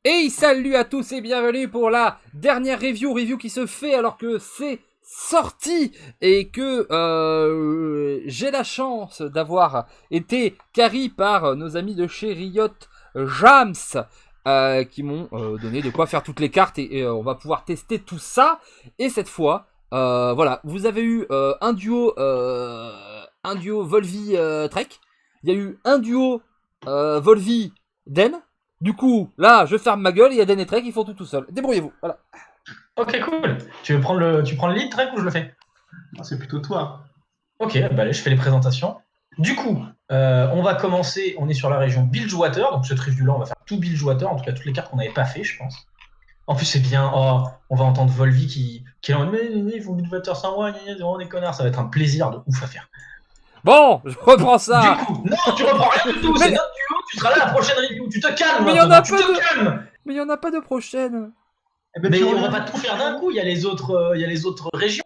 Hey, salut à tous et bienvenue pour la dernière review qui se fait alors que c'est sorti et que j'ai la chance d'avoir été carry par nos amis de chez Riot Jams qui m'ont donné de quoi faire toutes les cartes et on va pouvoir tester tout ça. Et cette fois, voilà, vous avez eu un duo Volvi Trek, il y a eu un duo Volvi Den. Du coup, là, je ferme ma gueule, il y a Den et Trek qui font tout seul. Débrouillez-vous, voilà. Ok, cool. Tu prends le lead, Trek, ou je le fais? C'est plutôt toi. Ok, bah allez, je fais les présentations. Du coup, on va commencer, on est sur la région Bilgewater, donc cette review-là, on va faire tout Bilgewater, en tout cas toutes les cartes qu'on n'avait pas fait, je pense. En plus, c'est bien, on va entendre Volvi qui est en mais ils font Bilgewater sans moi, c'est vraiment des connards, ça va être un plaisir de ouf à faire. Bon, je reprends ça. Du coup, non, tu reprends rien du tout, c'est notre duo, tu seras là à la prochaine review, tu te calmes, Mais il y en a tu pas te de... calmes. Mais il y en a pas de prochaine. Mais on va pas tout faire d'un coup, il y a les autres régions.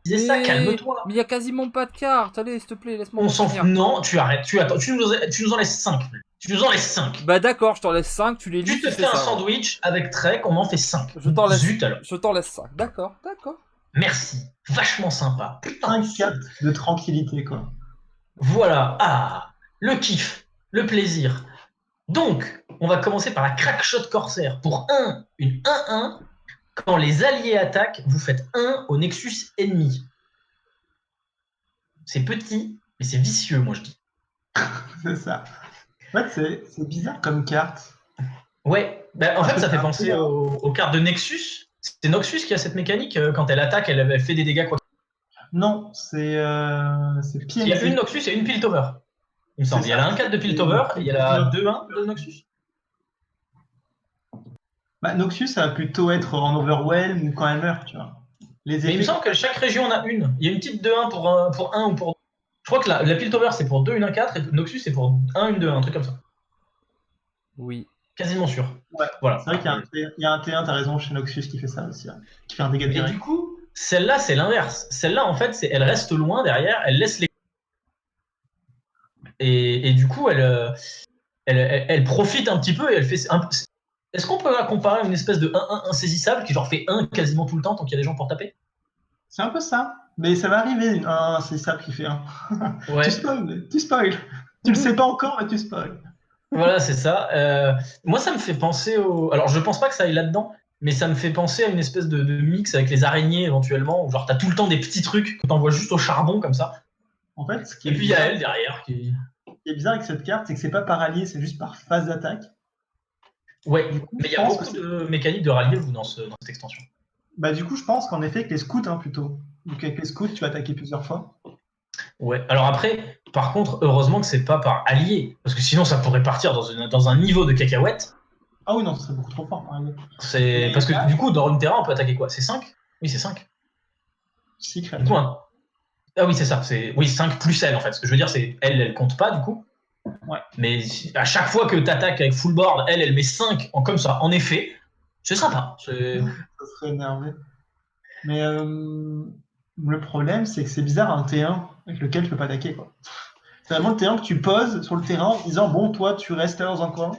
Disais ça, calme-toi. Mais il y a quasiment pas de cartes. Allez, s'il te plaît, laisse-moi On s'en fout. finir. Non, tu arrêtes, tu attends, tu nous en laisses 5. Tu nous en laisses 5. Bah d'accord, je t'en laisse 5, tu les lis. Tu te fais un sandwich avec Trek, on en fait 5. Je t'en laisse. Zut alors. Je t'en laisse 5. D'accord. Merci. Vachement sympa. Putain. 5 cartes de tranquillité, quoi. Voilà. Ah, le kiff, le plaisir. Donc, on va commencer par la Crackshot Corsair. Pour une 1-1, quand les alliés attaquent, vous faites 1 au Nexus ennemi. C'est petit, mais c'est vicieux, moi je dis. C'est ça. En fait, c'est bizarre comme carte. Ouais, bah, en fait, ça fait penser aux cartes de Nexus. C'est Noxus qui a cette mécanique. Quand elle attaque, elle fait des dégâts. Quoi. Non, c'est PNC. Il y a une Noxus et une Piltover. Il me semble. Il y a la 1-4 de Piltover et il y a la 2-1 de Noxus. Bah, Noxus, ça va plutôt être en Overwhelm ou quand elle meurt, tu vois. Mais il me semble que chaque région en a une. Il y a une petite 2-1 pour 1 ou pour 2. Je crois que la Piltover, c'est pour 2, une 1-4 et Noxus, c'est pour 1, une 2, un truc comme ça. Oui. Quasiment sûr. Ouais, voilà. C'est vrai qu'il y a un T1, t'as raison, chez Noxus qui fait ça aussi. Hein, qui fait un dégât direct. Et du coup, celle-là, c'est l'inverse. Celle-là, en fait, elle reste loin derrière, elle laisse les. Et du coup, elle profite un petit peu et elle fait. Est-ce qu'on peut la comparer à une espèce de 1-1 insaisissable qui genre fait 1 quasiment tout le temps tant qu'il y a des gens pour taper? C'est un peu ça. Mais ça va arriver, c'est ça qui fait un. Ouais. Tu spoil. Tu le sais pas encore, mais tu spoil. Voilà, c'est ça. Moi, ça me fait penser au. Alors, je pense pas que ça aille là-dedans, mais ça me fait penser à une espèce de mix avec les araignées éventuellement, où genre t'as tout le temps des petits trucs que t'envoies juste au charbon comme ça. En fait, et puis il y a elle derrière qui. Ce qui est bizarre avec cette carte, c'est que c'est pas par allié, c'est juste par phase d'attaque. Ouais, mais il y a beaucoup de mécaniques de rallier dans cette extension. Bah du coup, je pense qu'en effet, avec les scouts, plutôt. Donc avec les scouts, tu vas attaquer plusieurs fois. Ouais, alors après, par contre, heureusement que c'est pas par allié, parce que sinon ça pourrait partir dans un niveau de cacahuète. Ah oui, non, ce serait beaucoup trop fort. C'est parce que du coup, dans Runeterra, on peut attaquer quoi? C'est 5? Oui, c'est 5. 6 créatures. Du coup, ah oui, c'est ça. Oui, 5 plus elle, en fait. Ce que je veux dire, c'est elle compte pas, du coup. Ouais. Mais à chaque fois que tu attaques avec full board, elle met 5 comme ça, en effet. C'est sympa. Ça serait énervé. Mais le problème, c'est que c'est bizarre un T1 avec lequel tu peux pas attaquer, quoi. C'est vraiment le T1 que tu poses sur le terrain en disant bon, toi, tu restes là dans un coin.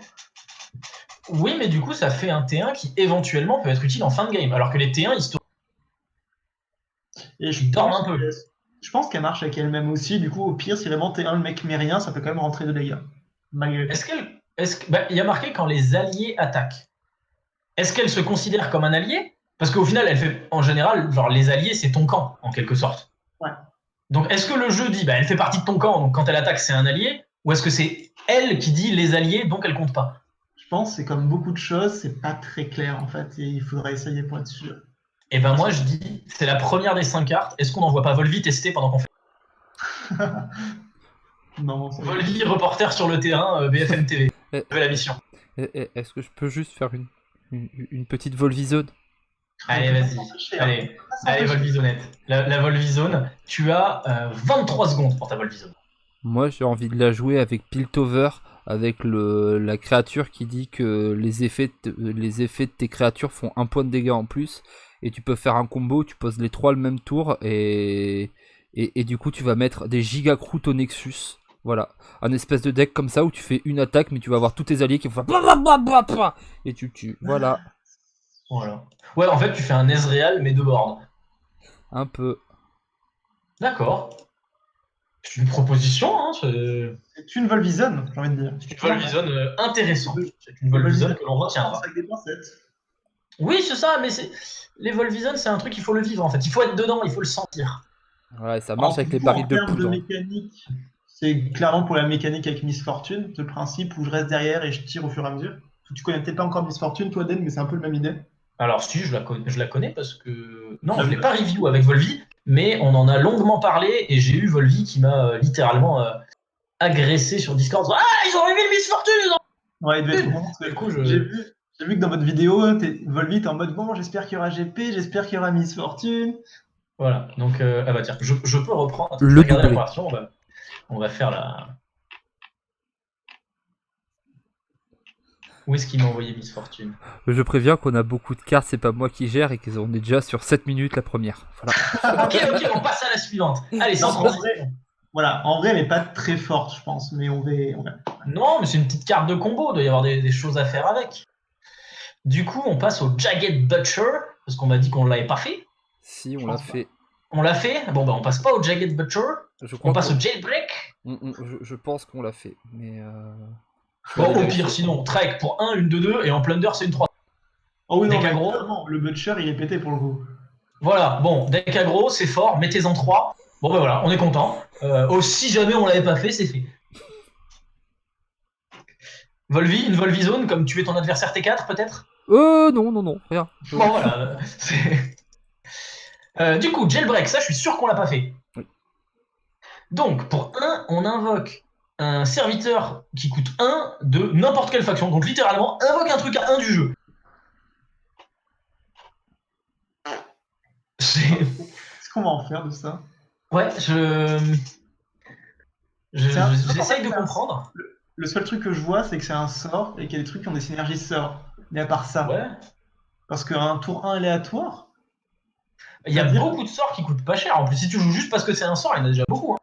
Oui, mais du coup, ça fait un T1 qui éventuellement peut être utile en fin de game, alors que les T1 historiques. Et je dorme un peu. Je pense qu'elle marche avec elle-même aussi. Du coup, au pire, si vraiment T1 le mec met rien, ça peut quand même rentrer de dégâts. Malgré il y a marqué quand les alliés attaquent. Est-ce qu'elle se considère comme un allié? Parce qu'au final, elle fait, en général, genre les alliés, c'est ton camp, en quelque sorte. Ouais. Donc, est-ce que le jeu dit, elle fait partie de ton camp, donc quand elle attaque, c'est un allié? Ou est-ce que c'est elle qui dit les alliés, donc elle compte pas? Je pense que c'est comme beaucoup de choses, c'est pas très clair, en fait, et il faudrait essayer pour être sûr. Et ben moi, je dis, c'est la première des 5 cartes. Est-ce qu'on n'envoie pas Volvi tester pendant qu'on fait? Non, Volvi, reporter sur le terrain, BFM TV. La mission. Est-ce que je peux juste faire une petite Volvizone? Allez, vas-y. Allez, Volvizonette. La Volvizone, tu as 23 secondes pour ta Volvizone. Moi, j'ai envie de la jouer avec Piltover, avec la créature qui dit que les effets de tes créatures font 1 point de dégâts en plus. Et tu peux faire un combo, tu poses les 3 le même tour et du coup tu vas mettre des gigacroutes au Nexus. Voilà, un espèce de deck comme ça où tu fais une attaque, mais tu vas avoir tous tes alliés qui vont faire et tu tues. Voilà, Voilà. Ouais, en fait, tu fais un Ezreal, mais de board. un peu. D'accord. C'est une proposition, hein. C'est une Volvizon, j'ai envie de dire. C'est une Volvizon intéressante. C'est une Une Volvizon que l'on Volvizon retiendra. avec des pincettes. Oui, c'est ça, mais les Volvizon, c'est un truc, il faut le vivre en fait. Il faut être dedans, il faut le sentir. Ouais, ça marche avec les Du coup, en barils de termes de poudre. mécanique, c'est clairement pour la mécanique avec Miss Fortune, le principe où je reste derrière et je tire au fur et à mesure. Tu connais peut-être pas encore Miss Fortune, toi, Den, mais c'est un peu la même idée. Alors, si, je la connais parce que. Non, je l'ai pas review avec Volvi, mais on en a longuement parlé et j'ai eu Volvi qui m'a littéralement agressé sur Discord. Ah, ils ont revu Miss Fortune! Ouais, il devait être content. Du coup, je. J'ai vu que dans votre vidéo, Volvi, t'es en mode bon, j'espère qu'il y aura GP, j'espère qu'il y aura Miss Fortune. Voilà, donc, ah bah tiens, je peux reprendre. Le Je vais regarder la doublé. conversion, on va faire la. Où est-ce qu'il m'a envoyé Miss Fortune? Je préviens qu'on a beaucoup de cartes, c'est pas moi qui gère et qu'on est déjà sur 7 minutes la première. Voilà. Ok, on passe à la suivante. Allez, sans Non, en transition. vrai, voilà, en vrai, elle est pas très forte, je pense, mais on va. Non, mais c'est une petite carte de combo, il doit y avoir des choses à faire avec. Du coup, on passe au Jagged Butcher, parce qu'on m'a dit qu'on ne l'avait pas fait. Si, on l'a fait. On l'a fait. Bon, bah, on passe pas au Jagged Butcher. Je crois On passe au Jailbreak. je pense qu'on l'a fait, mais Bon, au pire, sinon, Trek pour 1, une de 2, et en Plunder, c'est une 3. Oh oui, non, Deck mais aggro. clairement, le Butcher, il est pété pour le coup. Voilà, bon, deck aggro, c'est fort, mettez-en 3. Bon, ben voilà, on est content. Si jamais on l'avait pas fait, c'est fait. Volvi, une Volvizone, comme tuer ton adversaire T4, peut-être? non, rien. Bon, voilà. Du coup, Jailbreak, ça, je suis sûr qu'on l'a pas fait. Oui. Donc, pour 1, on invoque un serviteur qui coûte 1 de n'importe quelle faction. Donc, littéralement, invoque un truc à 1 du jeu. Qu'est-ce qu'on va en faire de ça? Ouais, j'essaye de En fait, comprendre. Le seul truc que je vois, c'est que c'est un sort et qu'il y a des trucs qui ont des synergies sorts. Mais à part ça, Ouais. parce qu'un tour 1 aléatoire, Il y a c'est-à-dire- beaucoup de sorts qui coûtent pas cher. En plus, si tu joues juste parce que c'est un sort, il y en a déjà beaucoup. Hein.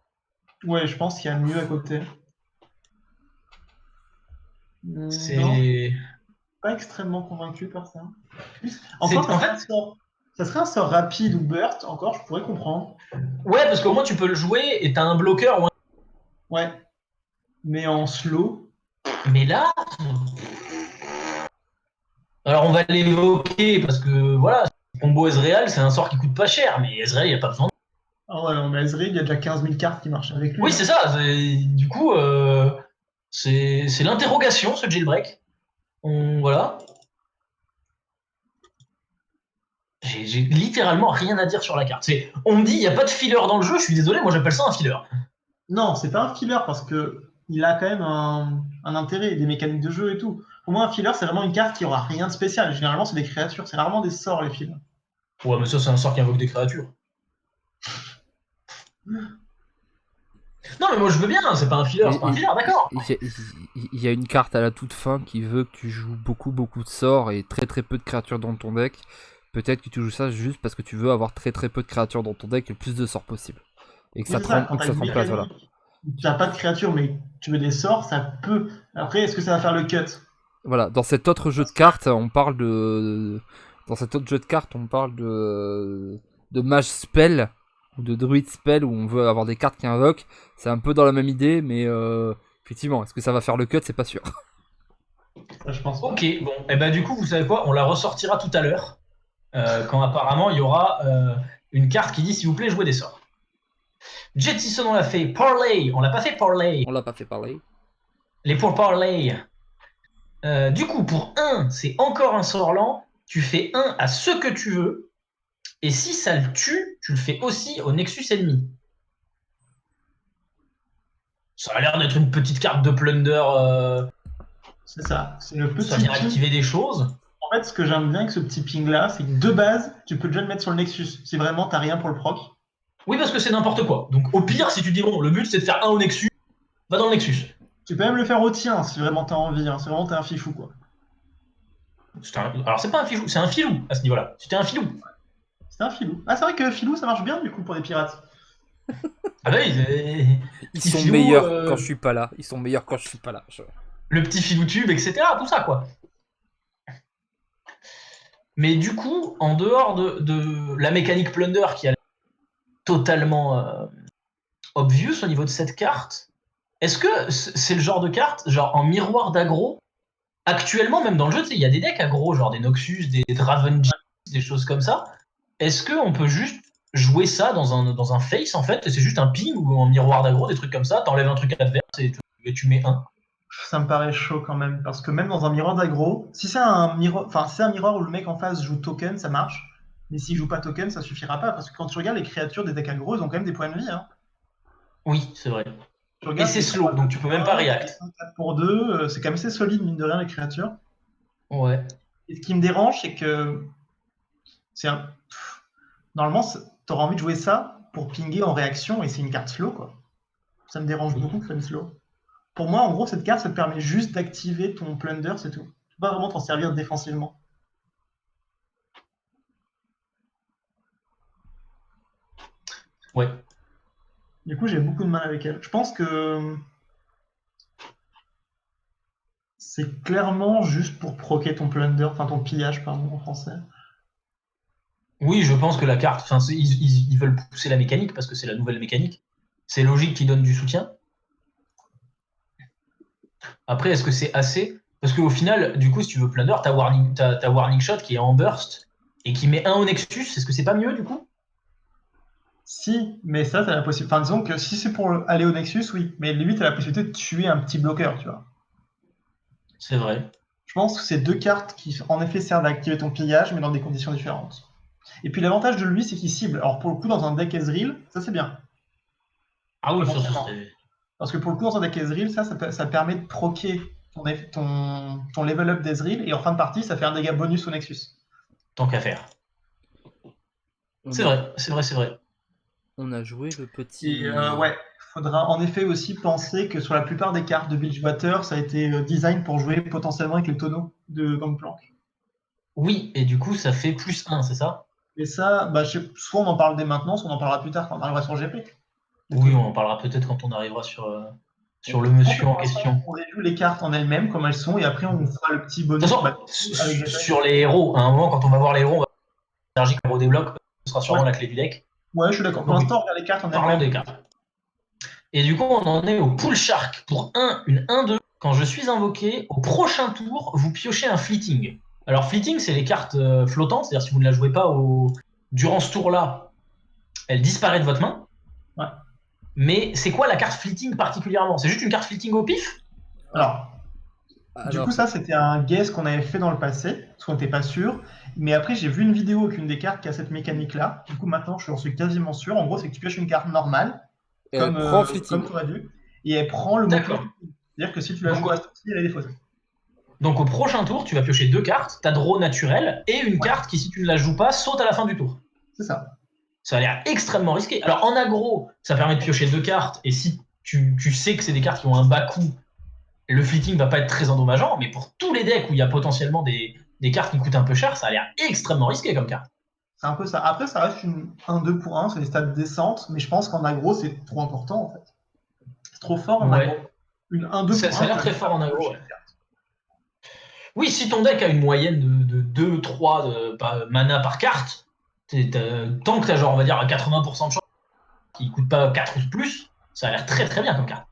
ouais, je pense qu'il y a mieux à côté. Non, C'est. pas extrêmement convaincu par ça. C'est- Encore, en fait- ça serait un sort rapide ou burst, encore, je pourrais comprendre. Ouais, parce qu'au moins tu peux le jouer et t'as un bloqueur ou un. Ouais. Mais en slow, Mais là. Alors on va l'évoquer parce que voilà, combo Ezreal, c'est un sort qui coûte pas cher, mais Ezreal, il n'y a pas besoin. ah ouais, non, mais Ezreal, il y a déjà 15 000 cartes qui marchent avec lui. Oui, hein. c'est ça. Du coup, c'est l'interrogation, ce jailbreak. Voilà. J'ai littéralement rien à dire sur la carte. On me dit, il n'y a pas de filler dans le jeu, je suis désolé, moi j'appelle ça un filler. Non, c'est pas un filler parce que il a quand même un intérêt, des mécaniques de jeu et tout. Pour moi, un filler, c'est vraiment une carte qui aura rien de spécial. Généralement, c'est des créatures, c'est rarement des sorts, les fillers. Ouais, mais ça, c'est un sort qui invoque des créatures. Non, mais moi je veux bien, c'est pas un filler, c'est pas un filler, d'accord. Il y a une carte à la toute fin qui veut que tu joues beaucoup de sorts et très peu de créatures dans ton deck. Peut-être que tu joues ça juste parce que tu veux avoir très peu de créatures dans ton deck et le plus de sorts possible. Et que ça te rend Quand t'as une place, voilà. mécanique, tu n'as pas de créatures, mais tu veux des sorts, ça peut. Après, est-ce que ça va faire le cut? Voilà, dans cet autre jeu de cartes, on parle de... Dans cet autre jeu de cartes, on parle de mage spell ou de druid spell où on veut avoir des cartes qui invoquent. C'est un peu dans la même idée, mais effectivement, est-ce que ça va faire le cut? C'est pas sûr. Ça, je pense pas. Ok, bon, et bah du coup, vous savez quoi, on la ressortira tout à l'heure, quand apparemment il y aura une carte qui dit s'il vous plaît jouez des sorts. Jettison on l'a fait, Parlay, on l'a pas fait Parlay. On l'a pas fait parler. Les pour Parlay. Du coup, pour 1, c'est encore un sort lent, tu fais 1 à ce que tu veux, et si ça le tue, tu le fais aussi au Nexus ennemi. Ça a l'air d'être une petite carte de plunder, C'est ça. C'est le petit ça vient ping. activer des choses. En fait, ce que j'aime bien avec ce petit ping là, c'est que de base, tu peux déjà le mettre sur le Nexus. Si vraiment t'as rien pour le proc. Oui, parce que c'est n'importe quoi. Donc au pire, si tu dis bon, le but c'est de faire 1 au Nexus, va dans le Nexus. Tu peux même le faire au tien si vraiment t'as envie. Hein. Si vraiment t'es un fifou, quoi. Alors c'est pas un filou, c'est un filou à ce niveau-là. C'était un filou. C'est un filou. Ah, c'est vrai que filou, ça marche bien du coup pour des pirates. Ah bah oui, Ils petit sont filou, meilleurs quand je suis pas là. Ils sont meilleurs quand je suis pas là. le petit filou tube, etc. Tout ça, quoi. Mais du coup, en dehors de la mécanique Plunder qui a totalement obvious au niveau de cette carte, est-ce que c'est le genre de carte, genre en miroir d'aggro, actuellement, même dans le jeu, il y a des decks aggro, genre des Noxus, des Draven, des choses comme ça. Est-ce qu'on peut juste jouer ça dans un face, en fait, et c'est juste un ping ou en miroir d'aggro, des trucs comme ça, t'enlèves un truc adverse et tu mets un. Ça me paraît chaud quand même, parce que même dans un miroir d'aggro, si c'est un miroir, enfin, c'est un miroir où le mec en face joue token, ça marche. Mais s'il joue pas token, ça suffira pas, parce que quand tu regardes les créatures des decks aggro, ils ont quand même des points de vie. Hein. Oui, c'est vrai. Tu Et regardes, c'est c'est slow, 3 donc tu peux même pas react. 4 pour 2, c'est quand même assez solide, mine de rien, les créatures. Ouais. Et ce qui me dérange, c'est que c'est un... normalement, t'auras envie de jouer ça pour pinguer en réaction, et c'est une carte slow, quoi. Ça me dérange beaucoup que ça me slow. Pour moi, en gros, cette carte, ça te permet juste d'activer ton plunder, c'est tout. Tu peux pas vraiment t'en servir défensivement. Ouais. Du coup, j'ai beaucoup de mal avec elle. Je pense que c'est clairement juste pour proquer ton plunder, enfin ton pillage, pardon, en français. Oui, je pense que la carte, enfin, ils veulent pousser la mécanique parce que c'est la nouvelle mécanique. C'est logique qu'ils donnent du soutien. Après, est-ce que c'est assez? Parce qu'au final, du coup, si tu veux Plunder, t'as Warning Shot qui est en burst et qui met un au Nexus. Est-ce que c'est pas mieux du coup? Si, mais ça, t'as la possibilité. Enfin, disons que si c'est pour aller au Nexus, oui. Mais lui, t'as la possibilité de tuer un petit bloqueur, tu vois. C'est vrai. Je pense que c'est deux cartes qui, en effet, servent à activer ton pillage, mais dans des conditions différentes. Et puis l'avantage de lui, c'est qu'il cible. Alors pour le coup, dans un deck Ezreal, ça c'est bien. Ah oui, ça Potentiellement. serait. Parce que pour le coup, dans un deck Ezreal, ça permet de proquer ton level up d'Ezreal, et en fin de partie, ça fait un dégât bonus au Nexus. Tant qu'à faire. C'est vrai, c'est vrai, c'est vrai. On a joué le Et petit. ouais, faudra en effet aussi penser que sur la plupart des cartes de Bilgewater, ça a été design pour jouer potentiellement avec les tonneaux de Gangplank. Oui, et du coup, ça fait plus un, c'est ça? Et ça, bah, soit on en parle dès maintenant, soit on en parlera plus tard quand on arrivera sur GP. Les Oui, tonneaux. on en parlera peut-être quand on arrivera sur le Je pense que monsieur en pour l'instant, question. on review les cartes en elles-mêmes, comme elles sont, et après on fera le petit De toute bonus façon, bah, avec GP. sur les héros, à un moment, quand on va voir les héros, on va faire énergie héros débloque, ce sera Ouais, sûrement la clé du deck. ouais, je suis d'accord. Pour Donc oui, l'instant, on regarde les cartes en parlons elles-mêmes. des cartes. Et du coup, on en est au Pool Shark. Pour une 1-2, quand je suis invoqué, au prochain tour, vous piochez un Fleeting. Alors, Fleeting, c'est les cartes flottantes, c'est-à-dire si vous ne la jouez pas durant ce tour-là, elle disparaît de votre main. Ouais. Mais c'est quoi la carte Fleeting particulièrement? C'est juste une carte Fleeting au pif? Alors, du coup, Alors, ça, c'était un guess qu'on avait fait dans le passé, parce qu'on n'était pas sûr. Mais après, j'ai vu une vidéo avec une des cartes qui a cette mécanique-là. Du coup, maintenant, je suis quasiment sûr. En gros, c'est que tu pioches une carte normale, elle prend Fleeting. comme tu aurais dû, et elle prend le mot-clé. D'accord. C'est-à-dire que si tu la Donc, joues à ce tour-ci, elle est défaussée. donc au prochain tour, tu vas piocher deux cartes, ta draw naturelle et une Ouais, carte qui, si tu ne la joues pas, saute à la fin du tour. c'est ça. Ça a l'air extrêmement risqué. Alors en aggro, ça permet de piocher deux cartes, et si tu sais que c'est des cartes qui ont un bas coût, le fleeting va pas être très endommageant, mais pour tous les decks où il y a potentiellement des cartes qui coûtent un peu cher, ça a l'air extrêmement risqué comme carte. C'est un peu ça. Après, ça reste un 2 pour 1, c'est des stats décentes, mais je pense qu'en aggro, c'est trop important, en fait. C'est trop fort en aggro. Ouais, Une 1-2 ça, pour ça 1, a tu l'air vas très même fort pas en aggro. piocher Ouais. une carte. Oui, si ton deck a une moyenne de 2-3 mana par carte, tant que tu as genre, on va dire, à 80% de chance qui ne coûte pas 4 ou plus, ça a l'air très très bien comme carte.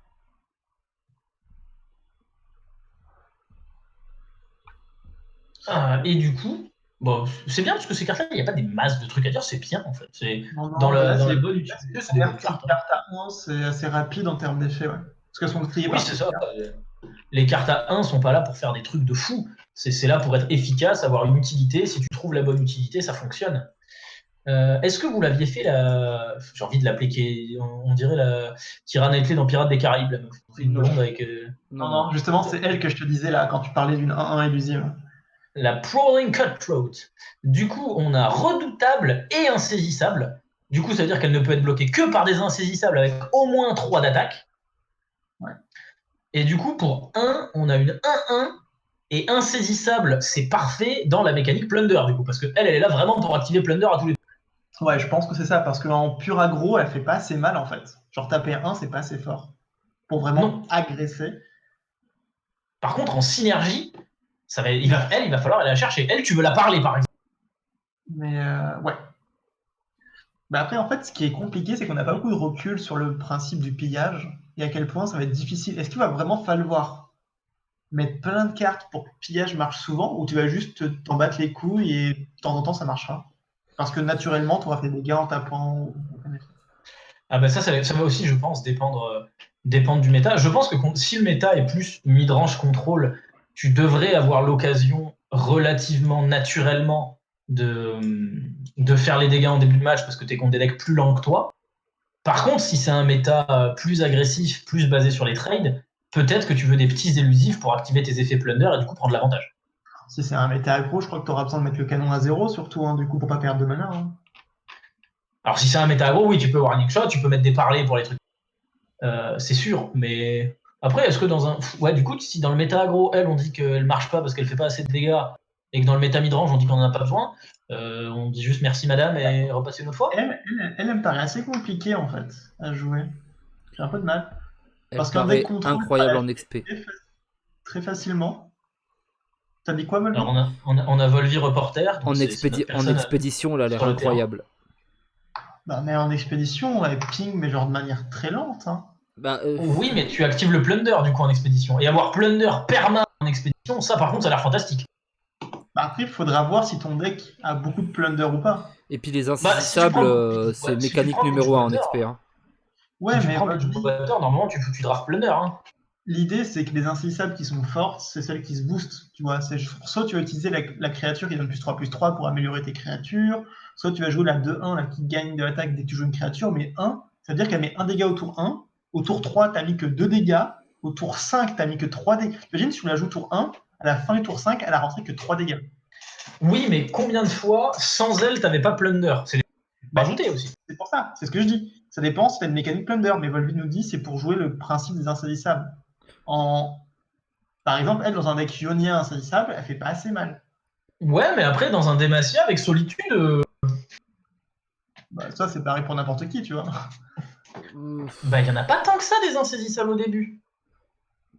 Et du coup, bon, c'est bien parce que ces cartes-là, il n'y a pas des masses de trucs à dire, c'est bien en fait. C'est Non, dans non, bah la, là, dans c'est la bonne là, c'est utilité, c'est des première bonnes cartes. Hein. carte à 1, c'est assez rapide en termes d'effet, ouais. Parce qu'elles sont triées Oui, par c'est type de ça. carte. Les cartes à 1 sont pas là pour faire des trucs de fou. C'est là pour être efficace, avoir une utilité. Si tu trouves la bonne utilité, ça fonctionne. Est-ce que vous l'aviez fait j'ai envie de l'appeler, on dirait la Keira Knightley dans Pirates des Caraïbes, la meuf. On fait une Non, blonde avec Non, non, non. non, justement, c'est elle que je te disais là, quand tu parlais d'une 1-1 élusive. la Prowling Cutthroat. Du coup, on a redoutable et insaisissable. Du coup, ça veut dire qu'elle ne peut être bloquée que par des insaisissables avec au moins 3 d'attaque. Ouais. Et du coup, pour 1, on a une 1-1 et insaisissable, c'est parfait dans la mécanique Plunder, du coup, parce qu'elle, elle est là vraiment pour activer Plunder à tous les. Ouais, je pense que c'est ça, parce qu'en pur aggro, elle fait pas assez mal en fait. Genre taper 1, c'est pas assez fort. Pour vraiment Non. agresser. Par contre, en synergie, il va falloir aller la chercher. Elle, tu veux la parler, par exemple. Mais ouais. Bah après, en fait, ce qui est compliqué, c'est qu'on n'a pas beaucoup de recul sur le principe du pillage et à quel point ça va être difficile. Est-ce qu'il va vraiment falloir mettre plein de cartes pour que le pillage marche souvent ou tu vas juste t'en battre les couilles et de temps en temps ça marchera? Parce que naturellement, tu auras fait des gains en tapant. Ah bah ça va aussi, je pense, dépendre du méta. Je pense que si le méta est plus midrange contrôle, tu devrais avoir l'occasion relativement naturellement de faire les dégâts en début de match parce que tu es contre des decks plus lents que toi. Par contre, si c'est un méta plus agressif, plus basé sur les trades, peut-être que tu veux des petits élusifs pour activer tes effets plunder et du coup prendre l'avantage. Si c'est un méta aggro, je crois que tu auras besoin de mettre le canon à 0 surtout, hein, du coup, pour pas perdre de mana. Hein. Alors si c'est un méta aggro, oui, tu peux warning shot, tu peux mettre des parlers pour les trucs. C'est sûr, mais après, est-ce que dans un... Ouais, du coup, si dans le méta aggro, elle, on dit qu'elle marche pas parce qu'elle fait pas assez de dégâts, et que dans le méta midrange, on dit qu'on en a pas besoin, on dit juste merci madame et repasser une autre fois. Elle me paraît assez compliquée en fait à jouer. J'ai un peu de mal. Elle Parce qu'un paraît deck contrôle, incroyable ça en la XP. fait très facilement. T'as dit quoi, Volvi? Alors on a Volvi Reporter, donc En, c'est notre en personne expédition, elle a l'air sur le terrain. incroyable. Bah, mais en expédition, elle ping, mais genre de manière très lente. Hein. Bah, Oui, mais tu actives le plunder du coup en expédition. Et avoir plunder permanent en expédition, ça par contre, ça a l'air fantastique. Bah, après, il faudra voir si ton deck a beaucoup de plunder ou pas. et puis les Si tu insaisissables, prends, c'est si tu mécanique prends numéro 1 en Bridgewater, XP. Hein. Ouais, si tu mais prends Volvi, Bridgewater, normalement tu drafts plunder. Hein. l'idée, c'est que les insaisissables qui sont fortes, c'est celles qui se boostent. Tu vois, soit tu vas utiliser la créature qui donne +3/+3 pour améliorer tes créatures, soit tu vas jouer la 2-1 là, qui gagne de l'attaque dès que tu joues une créature, mais 1, ça veut dire qu'elle met 1 dégât au tour 1, au tour 3, t'as mis que 2 dégâts, au tour 5, t'as mis que 3 dégâts. Imagine si tu la joues tour 1, à la fin du tour 5, elle a rentré que 3 dégâts. Oui, mais combien de fois, sans elle, t'avais pas plunder? C'est rajouté aussi. C'est pour ça, c'est ce que je dis. Ça dépend si t'as une mécanique plunder, mais Volvi nous dit c'est pour jouer le principe des insaisissables. Par exemple, elle, dans un deck ionien insaisissable, elle fait pas assez mal. Ouais, mais après, dans un Demacia avec Solitude, Bah, ça, c'est pareil pour n'importe qui, tu vois. bah, il y en a pas tant que ça des insaisissables au début.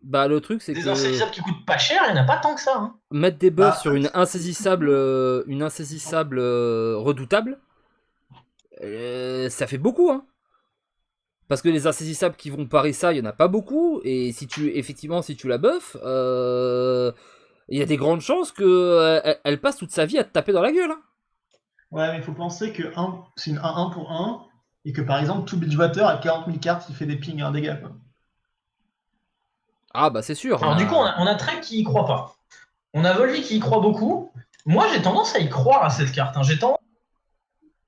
Bah, le truc, c'est Des que insaisissables qui coûtent pas cher, il y en a pas tant que ça. Hein. mettre des buffs Bah, sur une insaisissable redoutable, ça fait beaucoup, hein. Parce que les insaisissables qui vont parer ça, il n'y en a pas beaucoup. Et si tu la buffes, il y a des grandes chances qu'elle passe toute sa vie à te taper dans la gueule. Hein. ouais, mais il faut penser que c'est une 1-1 pour 1, et que par exemple, tout Bridgewater a 40 000 cartes, il fait des pings à un dégât. Quoi. Ah bah c'est sûr. Alors du coup, on a Trek qui y croit pas. On a Volvi qui y croit beaucoup. Moi, j'ai tendance à y croire à cette carte. Hein. J'ai tendance...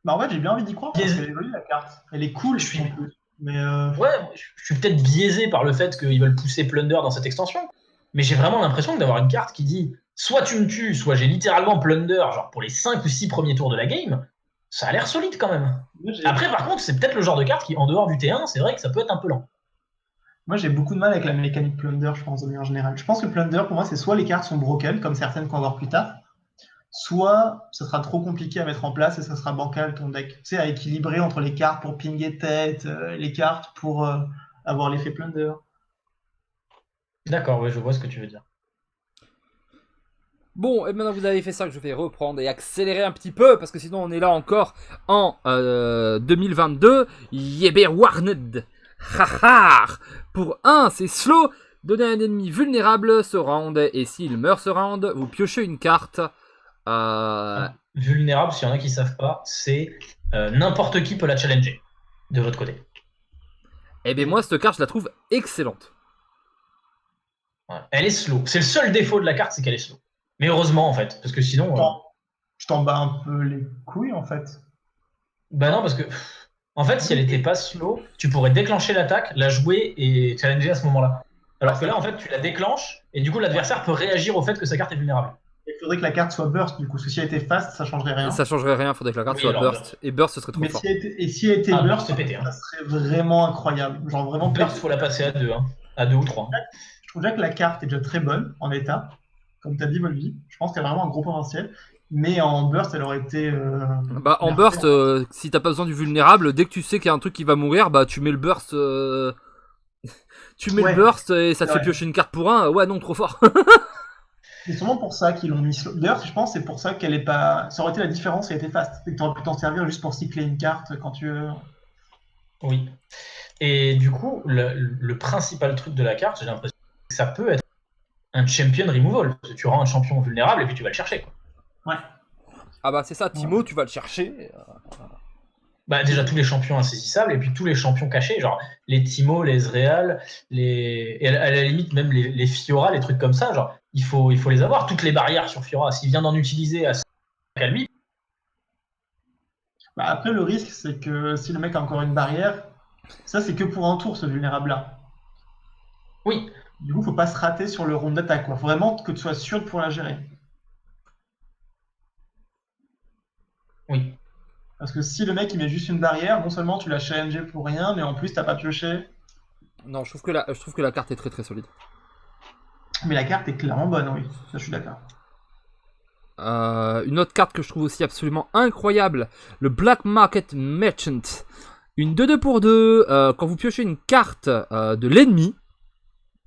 Bah en fait, j'ai bien envie d'y croire, parce qu'elle est jolie, la carte. Elle est cool, je suis en plus. Mais Ouais, je suis peut-être biaisé par le fait qu'ils veulent pousser Plunder dans cette extension. Mais j'ai vraiment l'impression d'avoir une carte qui dit soit tu me tues, soit j'ai littéralement Plunder, genre pour les 5 ou 6 premiers tours de la game. Ça a l'air solide quand même. Après, par contre, c'est peut-être le genre de carte qui, en dehors du T1, c'est vrai que ça peut être un peu lent. moi, j'ai beaucoup de mal avec la mécanique Plunder, je pense, de manière générale. Je pense que Plunder, pour moi, c'est soit les cartes sont broken, comme certaines qu'on va voir plus tard, soit ça sera trop compliqué à mettre en place et ça sera bancal ton deck. Tu sais, à équilibrer entre les cartes pour pinguer tête, les cartes pour avoir l'effet Plunder. D'accord, ouais, je vois ce que tu veux dire. Bon, et maintenant que vous avez fait ça, que je vais reprendre et accélérer un petit peu, parce que sinon on est là encore en 2022. Yeber Warned. Haha. Pour 1, c'est slow. Donnez à un ennemi vulnérable ce round, et s'il meurt ce round, vous piochez une carte. Vulnérable, s'il y en a qui savent pas, c'est n'importe qui peut la challenger de votre côté. Eh bien moi, cette carte, je la trouve excellente. Ouais. Elle est slow. C'est le seul défaut de la carte, c'est qu'elle est slow. Mais heureusement, en fait, parce que sinon... Je t'en bats un peu les couilles, en fait. Bah non, parce que... En fait, si elle était pas slow, tu pourrais déclencher l'attaque, la jouer et challenger à ce moment-là. Alors que là, en fait, tu la déclenches, et du coup, l'adversaire peut réagir au fait que sa carte est vulnérable. Il faudrait que la carte soit burst, du coup. Parce que si elle était fast, ça changerait rien. Ça changerait rien, faudrait que la carte soit burst. Et burst, ce serait trop Mais fort. si elle était burst, c'est pété, hein. ça serait vraiment incroyable. Genre vraiment burst, faut la passer à 2, hein. À 2 ou 3. Je trouve déjà que la carte est déjà très bonne en état. comme tu as dit, Volvi. Je pense qu'elle a vraiment un gros potentiel. Mais en burst, elle aurait été. Bah, en burst, si t'as pas besoin du vulnérable, dès que tu sais qu'il y a un truc qui va mourir, bah tu mets le burst. Tu mets le burst et ça te fait piocher une carte pour un. Ouais, non, trop fort. C'est sûrement pour ça qu'ils l'ont mis. D'ailleurs, je pense que c'est pour ça qu'elle est pas. Ça aurait été la différence si elle était fast. C'est que tu aurais pu t'en servir juste pour cycler une carte quand tu veux. Oui. Et du coup, le principal truc de la carte, j'ai l'impression que ça peut être un champion removal. Parce que tu rends un champion vulnérable et puis tu vas le chercher. Quoi. Ouais. Ah bah c'est ça, Timo, tu vas le chercher. Bah, déjà tous les champions insaisissables et puis tous les champions cachés, genre les Timo, les Ezreal, et à la limite même les Fiora, les trucs comme ça, genre il faut les avoir, toutes les barrières sur Fiora. S'il vient d'en utiliser à Calmi. Bah après, le risque, c'est que si le mec a encore une barrière, ça c'est que pour un tour ce vulnérable-là. Oui. Du coup, faut pas se rater sur le round d'attaque. Faut vraiment que tu sois sûr de pouvoir la gérer. Oui. Parce que si le mec il met juste une barrière, non seulement tu l'as challengé pour rien, mais en plus t'as pas pioché. Non, je trouve que la carte est très très solide. Mais la carte est clairement bonne, oui. Ça, je suis d'accord. Une autre carte que je trouve aussi absolument incroyable, le Black Market Merchant. Une 2-2 pour 2, quand vous piochez une carte de l'ennemi.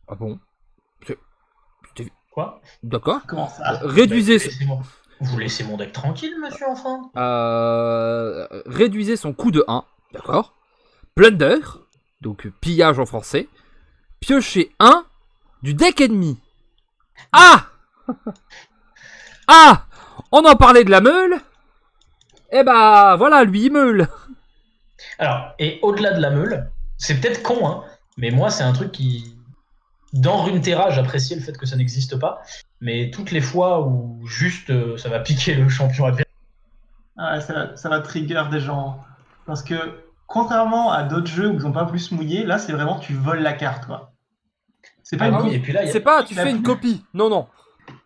Ah bon? Quoi? D'accord. Comment ça? Réduisez... Vous laissez mon deck tranquille, monsieur, enfin. Réduisez son coût de 1. D'accord. Plunder, donc pillage en français. Piochez 1 du deck ennemi. Ah! Ah! On en parlait de la meule. Eh bah voilà, lui il meule. Alors, et au-delà de la meule, c'est peut-être con, hein, mais moi c'est un truc qui... Dans Runeterra, j'appréciais le fait que ça n'existe pas, mais toutes les fois où juste ça va piquer le champion adversaire. Ah, ça va trigger des gens. Parce que contrairement à d'autres jeux où ils ont pas plus mouillé, là c'est vraiment tu voles la carte, quoi. C'est pas une oui, copie. et puis là, C'est pas tu fais une copie. Non, non.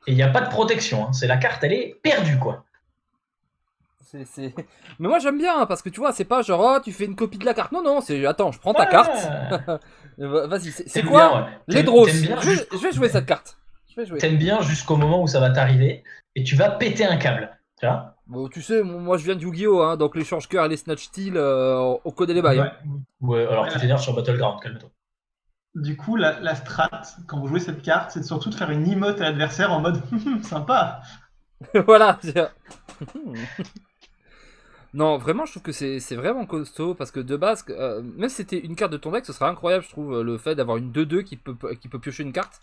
Et il n'y a pas de protection, hein. C'est la carte, elle est perdue, quoi. Mais moi j'aime bien, parce que tu vois, c'est pas genre, oh, tu fais une copie de la carte. Non, non, c'est, attends, je prends ta carte. Vas-y, c'est quoi bien, ouais. Les draws. Je vais jouer cette carte. T'aimes bien jusqu'au moment où ça va t'arriver, et tu vas péter un câble. Tu vois bon, tu sais, moi je viens de Yu-Gi-Oh! Hein, donc les change-cœurs et les snatch steel, on connaît les bails. Ouais. Hein. Ouais, alors tu t'énerves sur Battleground, calme-toi. Du coup, la strat, quand vous jouez cette carte, c'est surtout de faire une emote à l'adversaire en mode sympa. Voilà. Non, vraiment, je trouve que c'est vraiment costaud parce que de base, même si c'était une carte de ton deck, ce serait incroyable, je trouve, le fait d'avoir une 2-2 qui peut piocher une carte.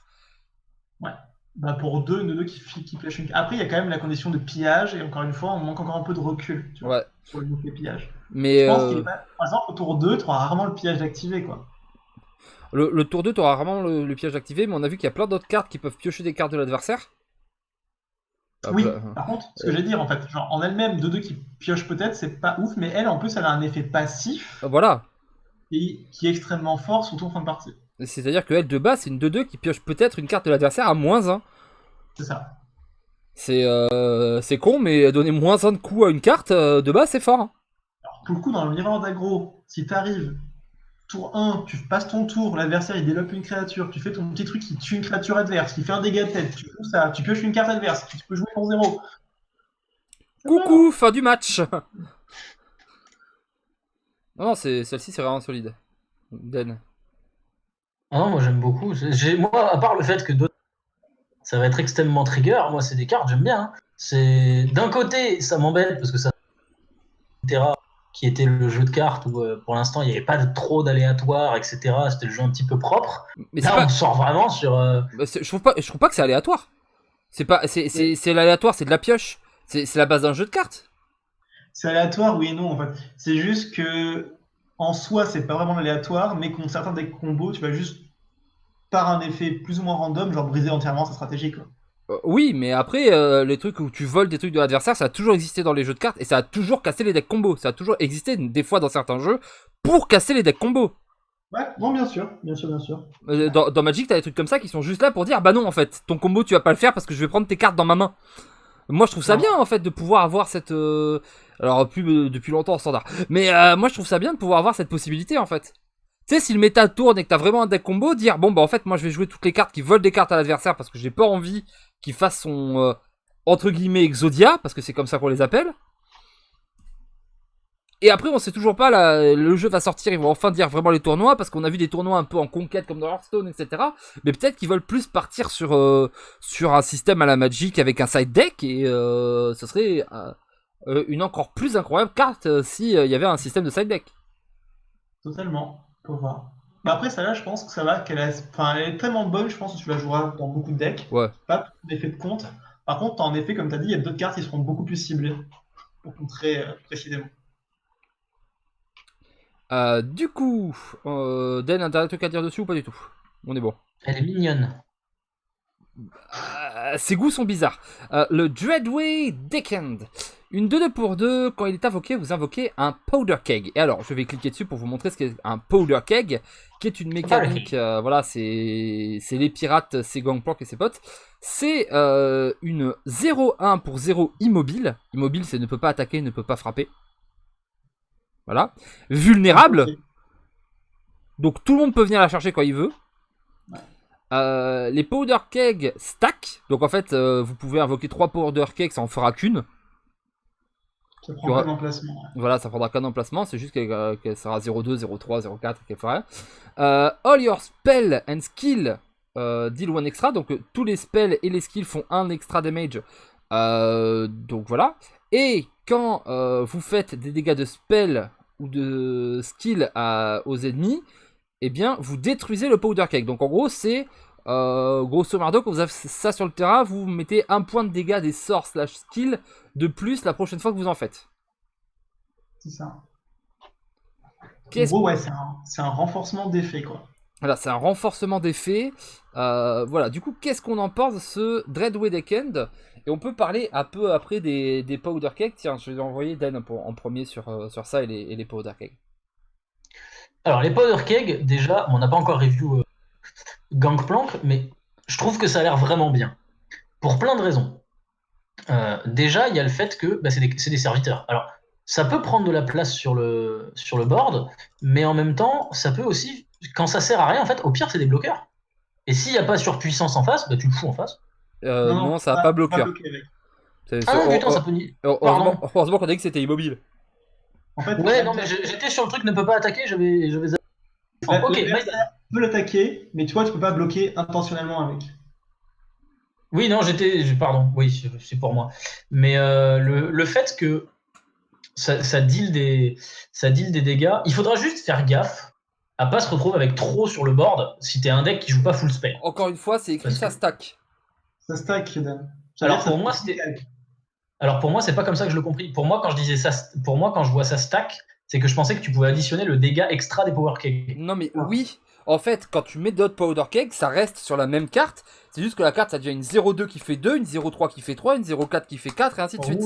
Ouais. Bah pour deux qui piochent une carte. Après, il y a quand même la condition de pillage, et encore une fois, on manque encore un peu de recul tu vois, sur le bouclier pillage. Mais je pense qu'il est pas... Par exemple, au tour 2, tu auras rarement le pillage activé, quoi. Le tour 2, tu auras rarement le piège activé, mais on a vu qu'il y a plein d'autres cartes qui peuvent piocher des cartes de l'adversaire. Oui, par contre, ce que j'allais dire, en fait, genre en elle-même, 2-2 qui pioche peut-être, c'est pas ouf, mais elle, en plus, elle a un effet passif voilà. et qui est extrêmement fort, surtout en fin de partie. C'est-à-dire que elle, de base, c'est une 2-2 qui pioche peut-être une carte de l'adversaire à -1. C'est ça. C'est con, mais donner -1 de coup à une carte, de base, c'est fort. Hein. Alors, pour le coup, dans le miroir d'aggro, si t'arrives tour 1, tu passes ton tour, l'adversaire il développe une créature, tu fais ton petit truc qui tue une créature adverse, qui fait un dégât de tête, tu joues ça, tu pioches une carte adverse, tu peux jouer ton 0. Coucou, fin du match. Non, celle-ci c'est vraiment solide. Den. Ah non, moi j'aime beaucoup. Moi, à part le fait que d'autres, ça va être extrêmement trigger, moi c'est des cartes, j'aime bien. Hein. C'est d'un côté, ça m'embête parce que ça Terra qui était le jeu de cartes où pour l'instant il n'y avait pas trop d'aléatoires, etc. C'était le jeu un petit peu propre. Mais là, on sort vraiment sur. Je trouve pas que c'est aléatoire. C'est l'aléatoire, c'est de la pioche. C'est la base d'un jeu de cartes. C'est aléatoire, oui et non en fait. C'est juste que en soi, c'est pas vraiment aléatoire, mais qu'ont certains des combos, tu vas juste par un effet plus ou moins random, genre briser entièrement sa stratégie, quoi. Oui, mais après, les trucs où tu voles des trucs de l'adversaire, ça a toujours existé dans les jeux de cartes et ça a toujours cassé les decks combos. Ça a toujours existé des fois dans certains jeux pour casser les decks combos. Ouais, non, bien sûr. Dans Magic, t'as des trucs comme ça qui sont juste là pour dire bah non, en fait, ton combo tu vas pas le faire parce que je vais prendre tes cartes dans ma main. Moi je trouve ça bien en fait de pouvoir avoir cette. Alors, plus depuis longtemps en standard. Mais moi je trouve ça bien de pouvoir avoir cette possibilité en fait. Tu sais, si le méta tourne et que t'as vraiment un deck combo, dire bon bah en fait moi je vais jouer toutes les cartes qui volent des cartes à l'adversaire parce que j'ai pas envie qui fasse son entre guillemets Exodia, parce que c'est comme ça qu'on les appelle. Et après, on sait toujours pas, le jeu va sortir, ils vont enfin dire vraiment les tournois, parce qu'on a vu des tournois un peu en conquête comme dans Hearthstone, etc. Mais peut-être qu'ils veulent plus partir sur un système à la Magic avec un side deck, et ce serait une encore plus incroyable carte si il y avait un système de side deck. Totalement. Faut voir. Bah après, celle-là, je pense que ça va, enfin, elle est tellement bonne, je pense que tu la joueras dans beaucoup de decks. Ouais. Pas d'effet de compte. Par contre, en effet, comme tu as dit, il y a d'autres cartes qui seront beaucoup plus ciblées pour contrer précisément. Du coup, Dan, un dernier truc à dire dessus ou pas du tout? On est bon. Elle est mignonne. Ses goûts sont bizarres. Le Dreadway Deckhand. Une 2-2 pour 2, quand il est invoqué, vous invoquez un Powder Keg. Et alors, je vais cliquer dessus pour vous montrer ce qu'est un Powder Keg, qui est une mécanique, voilà, c'est les pirates, c'est Gangplank et ses potes. C'est une 0-1 pour 0 immobile. Immobile, c'est ne peut pas attaquer, ne peut pas frapper. Voilà. Vulnérable. Donc tout le monde peut venir la chercher quand il veut. Les Powder Keg stack. Donc en fait, vous pouvez invoquer 3 Powder Keg, ça en fera qu'une. Ça prend qu'un emplacement. Ouais. Voilà, ça prendra qu'un emplacement. C'est juste qu'elle sera 0,2, 0,3, 0,4 qu'elle ferait. All your spell and skill deal 1 extra. Donc tous les spells et les skills font 1 extra damage. Donc voilà. Et quand vous faites des dégâts de spell ou de skill aux ennemis, eh bien vous détruisez le Powder Keg. Donc en gros c'est grosso modo quand vous avez ça sur le terrain, vous mettez un point de dégâts des sorts / skill de plus la prochaine fois que vous en faites. C'est ça. En gros, ouais, c'est un renforcement d'effet, quoi. Voilà, c'est un renforcement d'effet. Voilà, du coup, qu'est-ce qu'on en pense de ce Dreadway Deckhand? Et on peut parler un peu après des Powder Keg. Tiens, je vais envoyer Dan en premier sur ça et les Powder Keg. Alors, les Powder Keg, déjà, on n'a pas encore review Gangplank, mais je trouve que ça a l'air vraiment bien. Pour plein de raisons. Déjà, il y a le fait que c'est des serviteurs. Alors, ça peut prendre de la place sur le board, mais en même temps, ça peut aussi, quand ça sert à rien, en fait, au pire, c'est des bloqueurs. Et s'il n'y a pas surpuissance en face, bah, tu le fous en face. Non, ça va pas bloquer. Ah non, putain, ça peut nier. Heureusement qu'on a dit que c'était immobile. En fait, ouais, non, mais j'étais sur le truc ne peut pas attaquer, j'avais... Ok, tu peux l'attaquer, mais toi, tu peux pas bloquer intentionnellement avec. Oui, non, pardon, oui, c'est pour moi. Mais le fait que ça deal des dégâts, il faudra juste faire gaffe à pas se retrouver avec trop sur le board si t'es un deck qui joue pas full spell. Encore une fois, c'est écrit ça stack. Ça stack, Dan. Alors pour moi, c'est pas comme ça que je le compris. Pour moi, quand je vois ça stack, c'est que je pensais que tu pouvais additionner le dégât extra des Power Keg. Non, mais oui. En fait, quand tu mets d'autres Powder Keg, ça reste sur la même carte. C'est juste que la carte, ça devient une 0,2 qui fait 2, une 0,3 qui fait 3, une 0,4 qui fait 4, et ainsi de suite.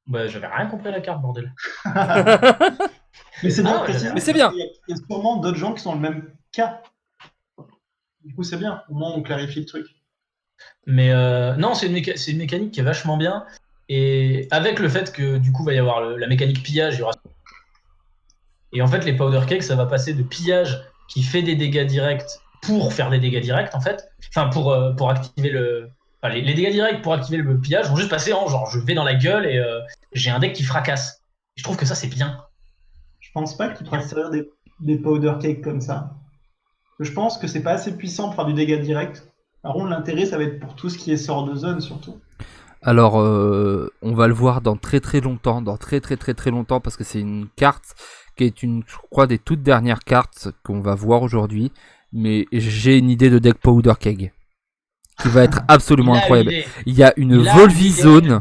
Bah, j'avais rien compris à la carte, bordel. Mais c'est bien. Mais c'est bien. Il y a sûrement d'autres gens qui sont dans le même cas. Du coup, c'est bien. Au moins, on clarifie le truc. Mais non, c'est une mécanique qui est vachement bien. Et avec le fait que, du coup, va y avoir la mécanique pillage, il y aura... Et en fait, les Powder Keg, ça va passer de pillage qui fait des dégâts directs pour faire des dégâts directs, en fait. Enfin, pour activer le... Enfin, les dégâts directs pour activer le pillage vont juste passer en genre, je vais dans la gueule et j'ai un deck qui fracasse. Et je trouve que ça, c'est bien. Je pense pas que tu pourras servir des Powder Keg comme ça. Je pense que c'est pas assez puissant pour faire du dégât direct. Par contre, l'intérêt, ça va être pour tout ce qui est sort de zone, surtout. Alors, on va le voir dans très longtemps, très longtemps, parce que c'est une carte qui est je crois, des toutes dernières cartes qu'on va voir aujourd'hui. Mais j'ai une idée de deck Powder Keg qui va être absolument incroyable. Il y a une Volvizone.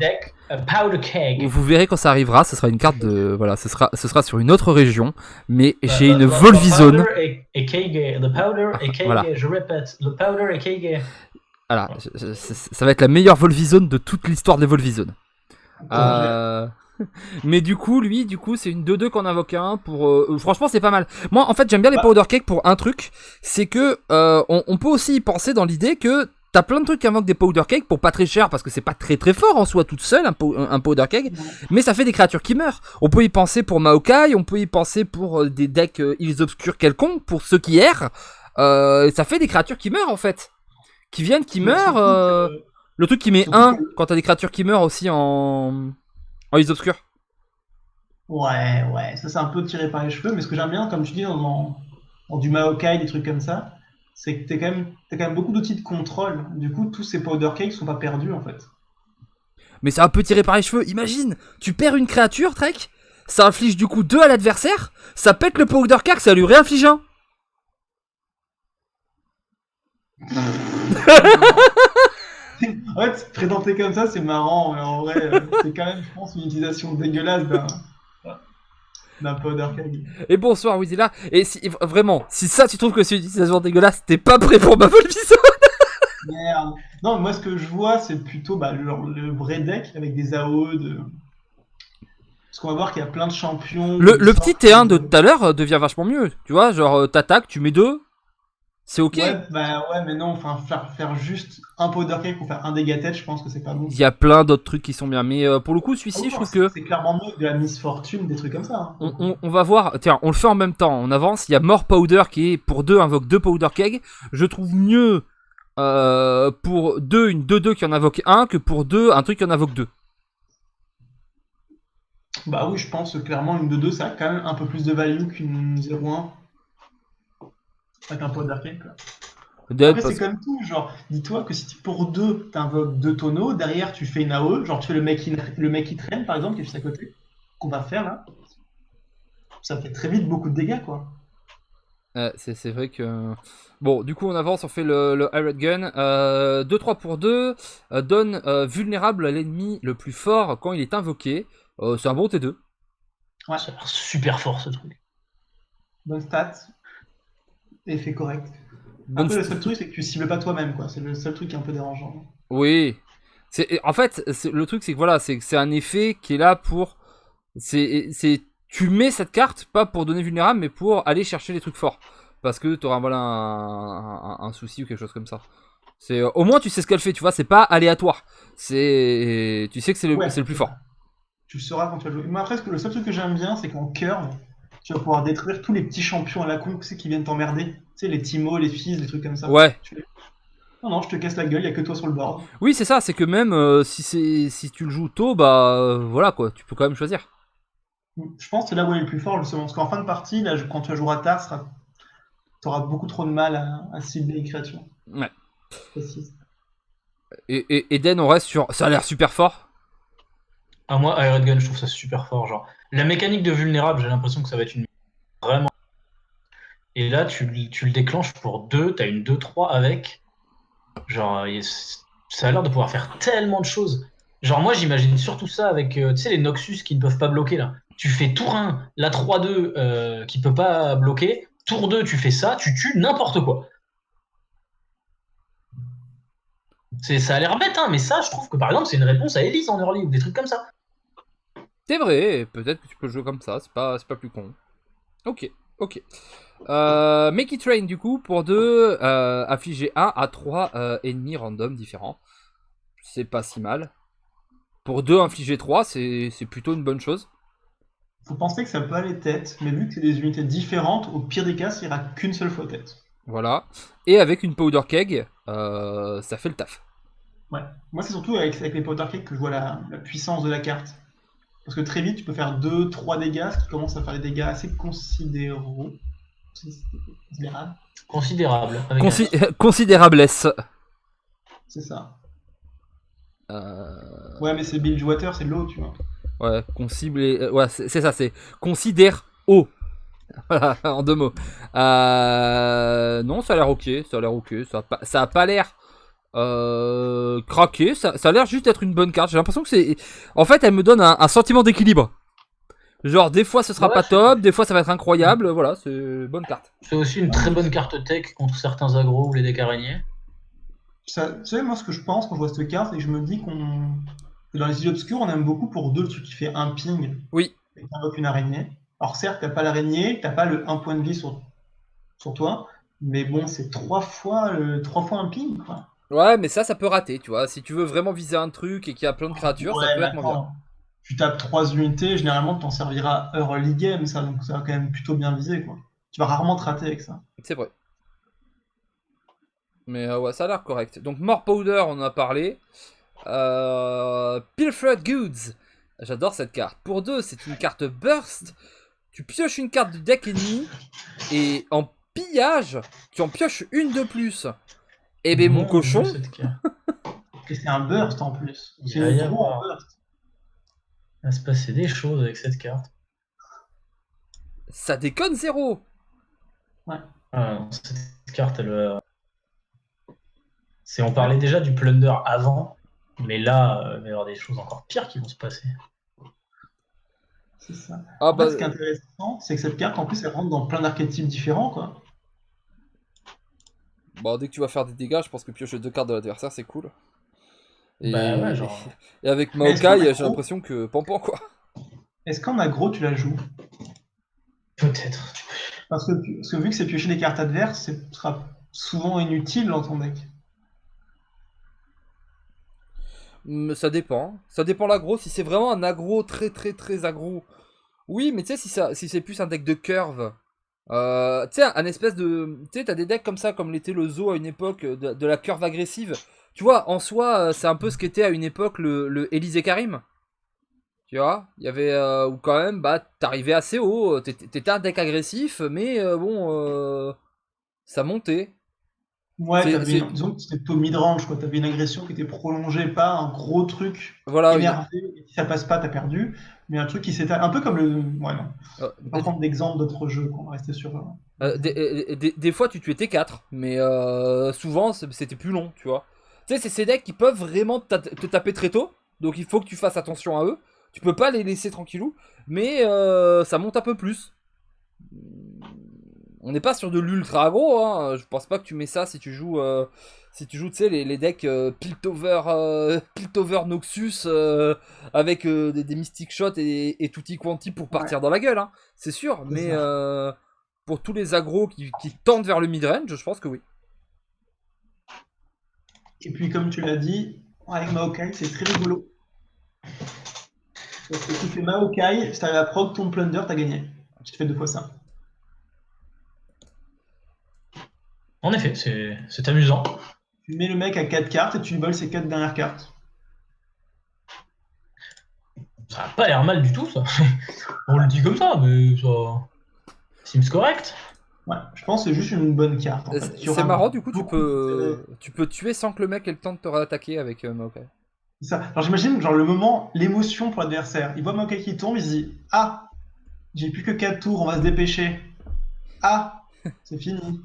Vous verrez quand ça arrivera, ce sera une carte de... Voilà, ce sera sur une autre région, mais j'ai une Volvizone. Voilà. Je répète, le Powder et Keg. Voilà, ça va être la meilleure Volvizone de toute l'histoire des Volvizones. Mais du coup, c'est une 2-2 qu'on invoque un pour... franchement, c'est pas mal. Moi, en fait, j'aime bien les Powder Keg pour un truc, c'est que on peut aussi y penser dans l'idée que t'as plein de trucs qui invoquent des Powder Keg pour pas très cher, parce que c'est pas très fort en soi toute seule, un Powder Keg, mais ça fait des créatures qui meurent. On peut y penser pour Maokai, on peut y penser pour des decks îles obscures quelconques, pour ceux qui errent. Ça fait des créatures qui meurent en fait. Qui viennent, qui meurent. Le truc qui met Surtout 1 que- quand t'as des créatures qui meurent aussi en liste obscure. Ouais, ça c'est un peu tiré par les cheveux, mais ce que j'aime bien, comme tu dis, dans du Maokai, des trucs comme ça, c'est que t'as quand même beaucoup d'outils de contrôle. Du coup, tous ces powder cakes sont pas perdus en fait. Mais c'est un peu tiré par les cheveux. Imagine, tu perds une créature, Trek, ça inflige du coup 2 à l'adversaire, ça pète le powder cake, ça lui réinflige 1. En fait, présenté comme ça, c'est marrant, mais en vrai, c'est quand même, je pense, une utilisation dégueulasse d'un powder cake. Et bonsoir Wizilla. Et si, vraiment, si ça tu trouves que c'est une utilisation dégueulasse, t'es pas prêt pour ma Volviso. Merde. Non, moi ce que je vois, c'est plutôt le vrai deck avec des AOE de. Parce qu'on va voir qu'il y a plein de champions. Le petit T1 de tout à l'heure devient vachement mieux. Tu vois, genre t'attaques, tu mets 2, c'est ok. Ouais, mais non, enfin, faire juste un powder cake pour faire un dégât tête, je pense que c'est pas bon. Il y a plein d'autres trucs qui sont bien. Mais pour le coup, Ah celui-ci, oui, je non, trouve que c'est clairement mieux que de la misfortune, des trucs comme ça. Hein. on va voir. Tiens, on le fait en même temps. On avance. Il y a More Powder qui est pour 2 invoque 2 Powder Keg. Je trouve mieux pour 2 une 2-2 qui en invoque 1 que pour 2 un truc qui en invoque 2. Bah oui, je pense que clairement une 2-2, ça a quand même un peu plus de value qu'une 0-1 avec un powder cake. Quoi. Après, c'est comme tout, genre, dis-toi que si pour 2, t'invoques 2 tonneaux, derrière tu fais une AOE, genre tu fais le mec qui traîne par exemple, qui est juste à côté, qu'on va faire là, ça fait très vite beaucoup de dégâts quoi. C'est vrai que... Bon, du coup, on avance, on fait le Iron Gun. 2-3 pour 2 donne vulnérable à l'ennemi le plus fort quand il est invoqué. C'est un bon T2. Ouais, Ça a l'air super fort ce truc. bonne stat, effet correct. Bonne Après, le st- seul truc, c'est que tu cibles pas toi-même, quoi. C'est le seul truc qui est un peu dérangeant. Oui. En fait, le truc, c'est que voilà, c'est un effet qui est là pour... Tu mets cette carte, pas pour donner vulnérable, mais pour aller chercher les trucs forts. Parce que tu auras voilà, un souci ou quelque chose comme ça. Au moins, tu sais ce qu'elle fait, tu vois, c'est pas aléatoire. Tu sais que c'est Ouais, le plus fort. tu le sauras quand tu vas jouer. Mais après, le seul truc que j'aime bien, c'est qu'en curve, tu vas pouvoir détruire tous les petits champions à la con, tu sais, qui viennent t'emmerder. Tu sais, les Timo, les Fizz, les trucs comme ça. Ouais. Non, je te casse la gueule, y a que toi sur le board. Oui, c'est ça, c'est que même si tu le joues tôt, bah voilà quoi, tu peux quand même choisir. Je pense que c'est là où elle est le plus fort, justement. Parce qu'en fin de partie, là, quand tu vas jouer à tard, t'auras beaucoup trop de mal à cibler les créatures. Ouais. Précise. Et Eden, on reste sur. Ça a l'air super fort. Ah, moi, Iron Gun, je trouve ça super fort. Genre, la mécanique de vulnérable, j'ai l'impression que ça va être une vraiment. Et là, tu le déclenches pour 2, t'as une 2-3 avec. Genre, ça a l'air de pouvoir faire tellement de choses. Genre, moi, j'imagine surtout ça avec, tu sais, les Noxus qui ne peuvent pas bloquer, là. Tu fais tour 1, la 3-2 qui peut pas bloquer. Tour 2, tu fais ça, tu tues n'importe quoi. Ça a l'air bête, hein, mais ça, je trouve que, par exemple, c'est une réponse à Elise en early ou des trucs comme ça. C'est vrai, peut-être que tu peux jouer comme ça, c'est pas plus con. Ok. Make it rain du coup, pour 2, affliger 1 à 3 ennemis random différents. C'est pas si mal. Pour 2, infliger 3, c'est plutôt une bonne chose. Faut penser que ça peut aller tête, mais vu que c'est des unités différentes, au pire des cas, ça ira qu'une seule fois tête. Voilà. Et avec une powder keg, ça fait le taf. Ouais. Moi, c'est surtout avec les powder cakes que je vois la puissance de la carte. Parce que très vite, tu peux faire 2-3 dégâts, ce qui commence à faire des dégâts assez considérables. Considérable. Avec Considérablesse. C'est ça. Euh, Ouais, mais c'est Bilgewater, c'est de l'eau, tu vois. Ouais, ouais, c'est ça, c'est considère haut. Voilà, en 2 mots. Non, ça a l'air ok, ça a pas l'air craqué, ça a l'air juste d'être une bonne carte. J'ai l'impression que c'est... En fait, elle me donne un sentiment d'équilibre. Genre, des fois, ce sera pas top, des fois, ça va être incroyable. Voilà, c'est une bonne carte. C'est aussi une très bonne carte tech contre certains agros ou les decks araignées. Tu sais, moi, ce que je pense quand je vois cette carte, c'est que je me dis que dans les îles obscures, on aime beaucoup pour 2 le truc qui fait un ping Oui. et qui invoque une araignée. Alors, certes, t'as pas l'araignée, t'as pas le 1 point de vie sur toi, mais bon, c'est 3 fois un ping, quoi. Ouais, mais ça peut rater, tu vois. Si tu veux vraiment viser un truc et qu'il y a plein de créatures, ça Ouais, peut mais être moins bien. tu tapes 3 unités, généralement, t'en serviras early game, ça, donc ça va quand même plutôt bien viser, quoi. Tu vas rarement te rater avec ça. C'est vrai. Mais ouais, ça a l'air correct. Donc More Powder, on en a parlé. Pilfered Goods. J'adore cette carte. Pour 2, c'est une carte burst. Tu pioches une carte de deck ennemi. Et en pillage, tu en pioches une de plus. Eh ben mon cochon. Dieu, cette carte. Et c'est un burst en plus. Il C'est va y gros en avoir- burst. Il va se passer des choses avec cette carte. Ça déconne zéro. Ah, non, cette carte, elle va... On parlait déjà du plunder avant, mais là, il va y avoir des choses encore pires qui vont se passer. C'est ça. Ah En bah, fait, ce qui est intéressant, c'est que cette carte, en plus, elle rentre dans plein d'archétypes différents, quoi. bon, dès que tu vas faire des dégâts, je pense que piocher 2 cartes de l'adversaire, c'est cool. Et... Bah ouais, genre... et avec Mais est-ce qu'on a Maokai, j'ai trop l'impression que Pampan quoi. Est-ce qu'en aggro, tu la joues? Peut-être. Parce que vu que c'est piocher des cartes adverses, ce sera souvent inutile dans ton deck. Ça dépend. Ça dépend l'aggro. Si c'est vraiment un aggro très très très aggro. Oui, mais tu sais, si c'est plus un deck de curve. Tu sais, un espèce de. Tu sais, t'as des decks comme ça, comme l'était le Zo à une époque, de la curve agressive. Tu vois, en soi, c'est un peu ce qu'était à une époque le Élysée Karim. Tu vois, il y avait où quand même, bah, t'arrivais assez haut. T'étais un deck agressif, mais ça montait. Ouais, C'est- disons que c'était plutôt mid-range, quoi. T'avais une agression qui était prolongée, pas un gros truc Voilà, énervé, et si ça passe pas, t'as perdu, mais un truc qui s'étale, un peu comme le... Ouais, non. euh, Par contre, d'exemples d'autres jeux, qu'on va rester sur... des fois, tu tuais T4, mais souvent, c'était plus long, tu vois. Tu sais, c'est ces decks qui peuvent vraiment te taper très tôt, donc il faut que tu fasses attention à eux. Tu peux pas les laisser tranquillou, mais ça monte un peu plus. On n'est pas sur de l'ultra aggro, hein. Je pense pas que tu mets ça si tu joues, tu sais, les decks Piltover Noxus avec des Mystic Shot et tutti quanti pour partir dans la gueule, hein. C'est sûr, C'est mais ça. pour tous les aggros qui tendent vers le midrange, je pense que oui. Et puis, comme tu l'as dit, avec Maokai, c'est très rigolo. Parce que si tu fais Maokai, si t'arrives à proc ton plunder, t'as gagné. Tu te fais 2 fois ça. En effet, c'est amusant. Tu mets le mec à 4 cartes et tu lui voles ses 4 dernières cartes. Ça a pas l'air mal du tout, ça. On le dit comme ça, mais ça... seems correct. Ouais, je pense que c'est juste une bonne carte, en fait. C'est marrant, du coup, beaucoup d'intérêt. tu peux tuer sans que le mec ait le temps de te réattaquer avec Maokai. C'est ça. Alors j'imagine, genre, le moment, l'émotion pour l'adversaire. Il voit Maokai qui tombe, il se dit: Ah, j'ai plus que 4 tours, on va se dépêcher. Ah, c'est fini.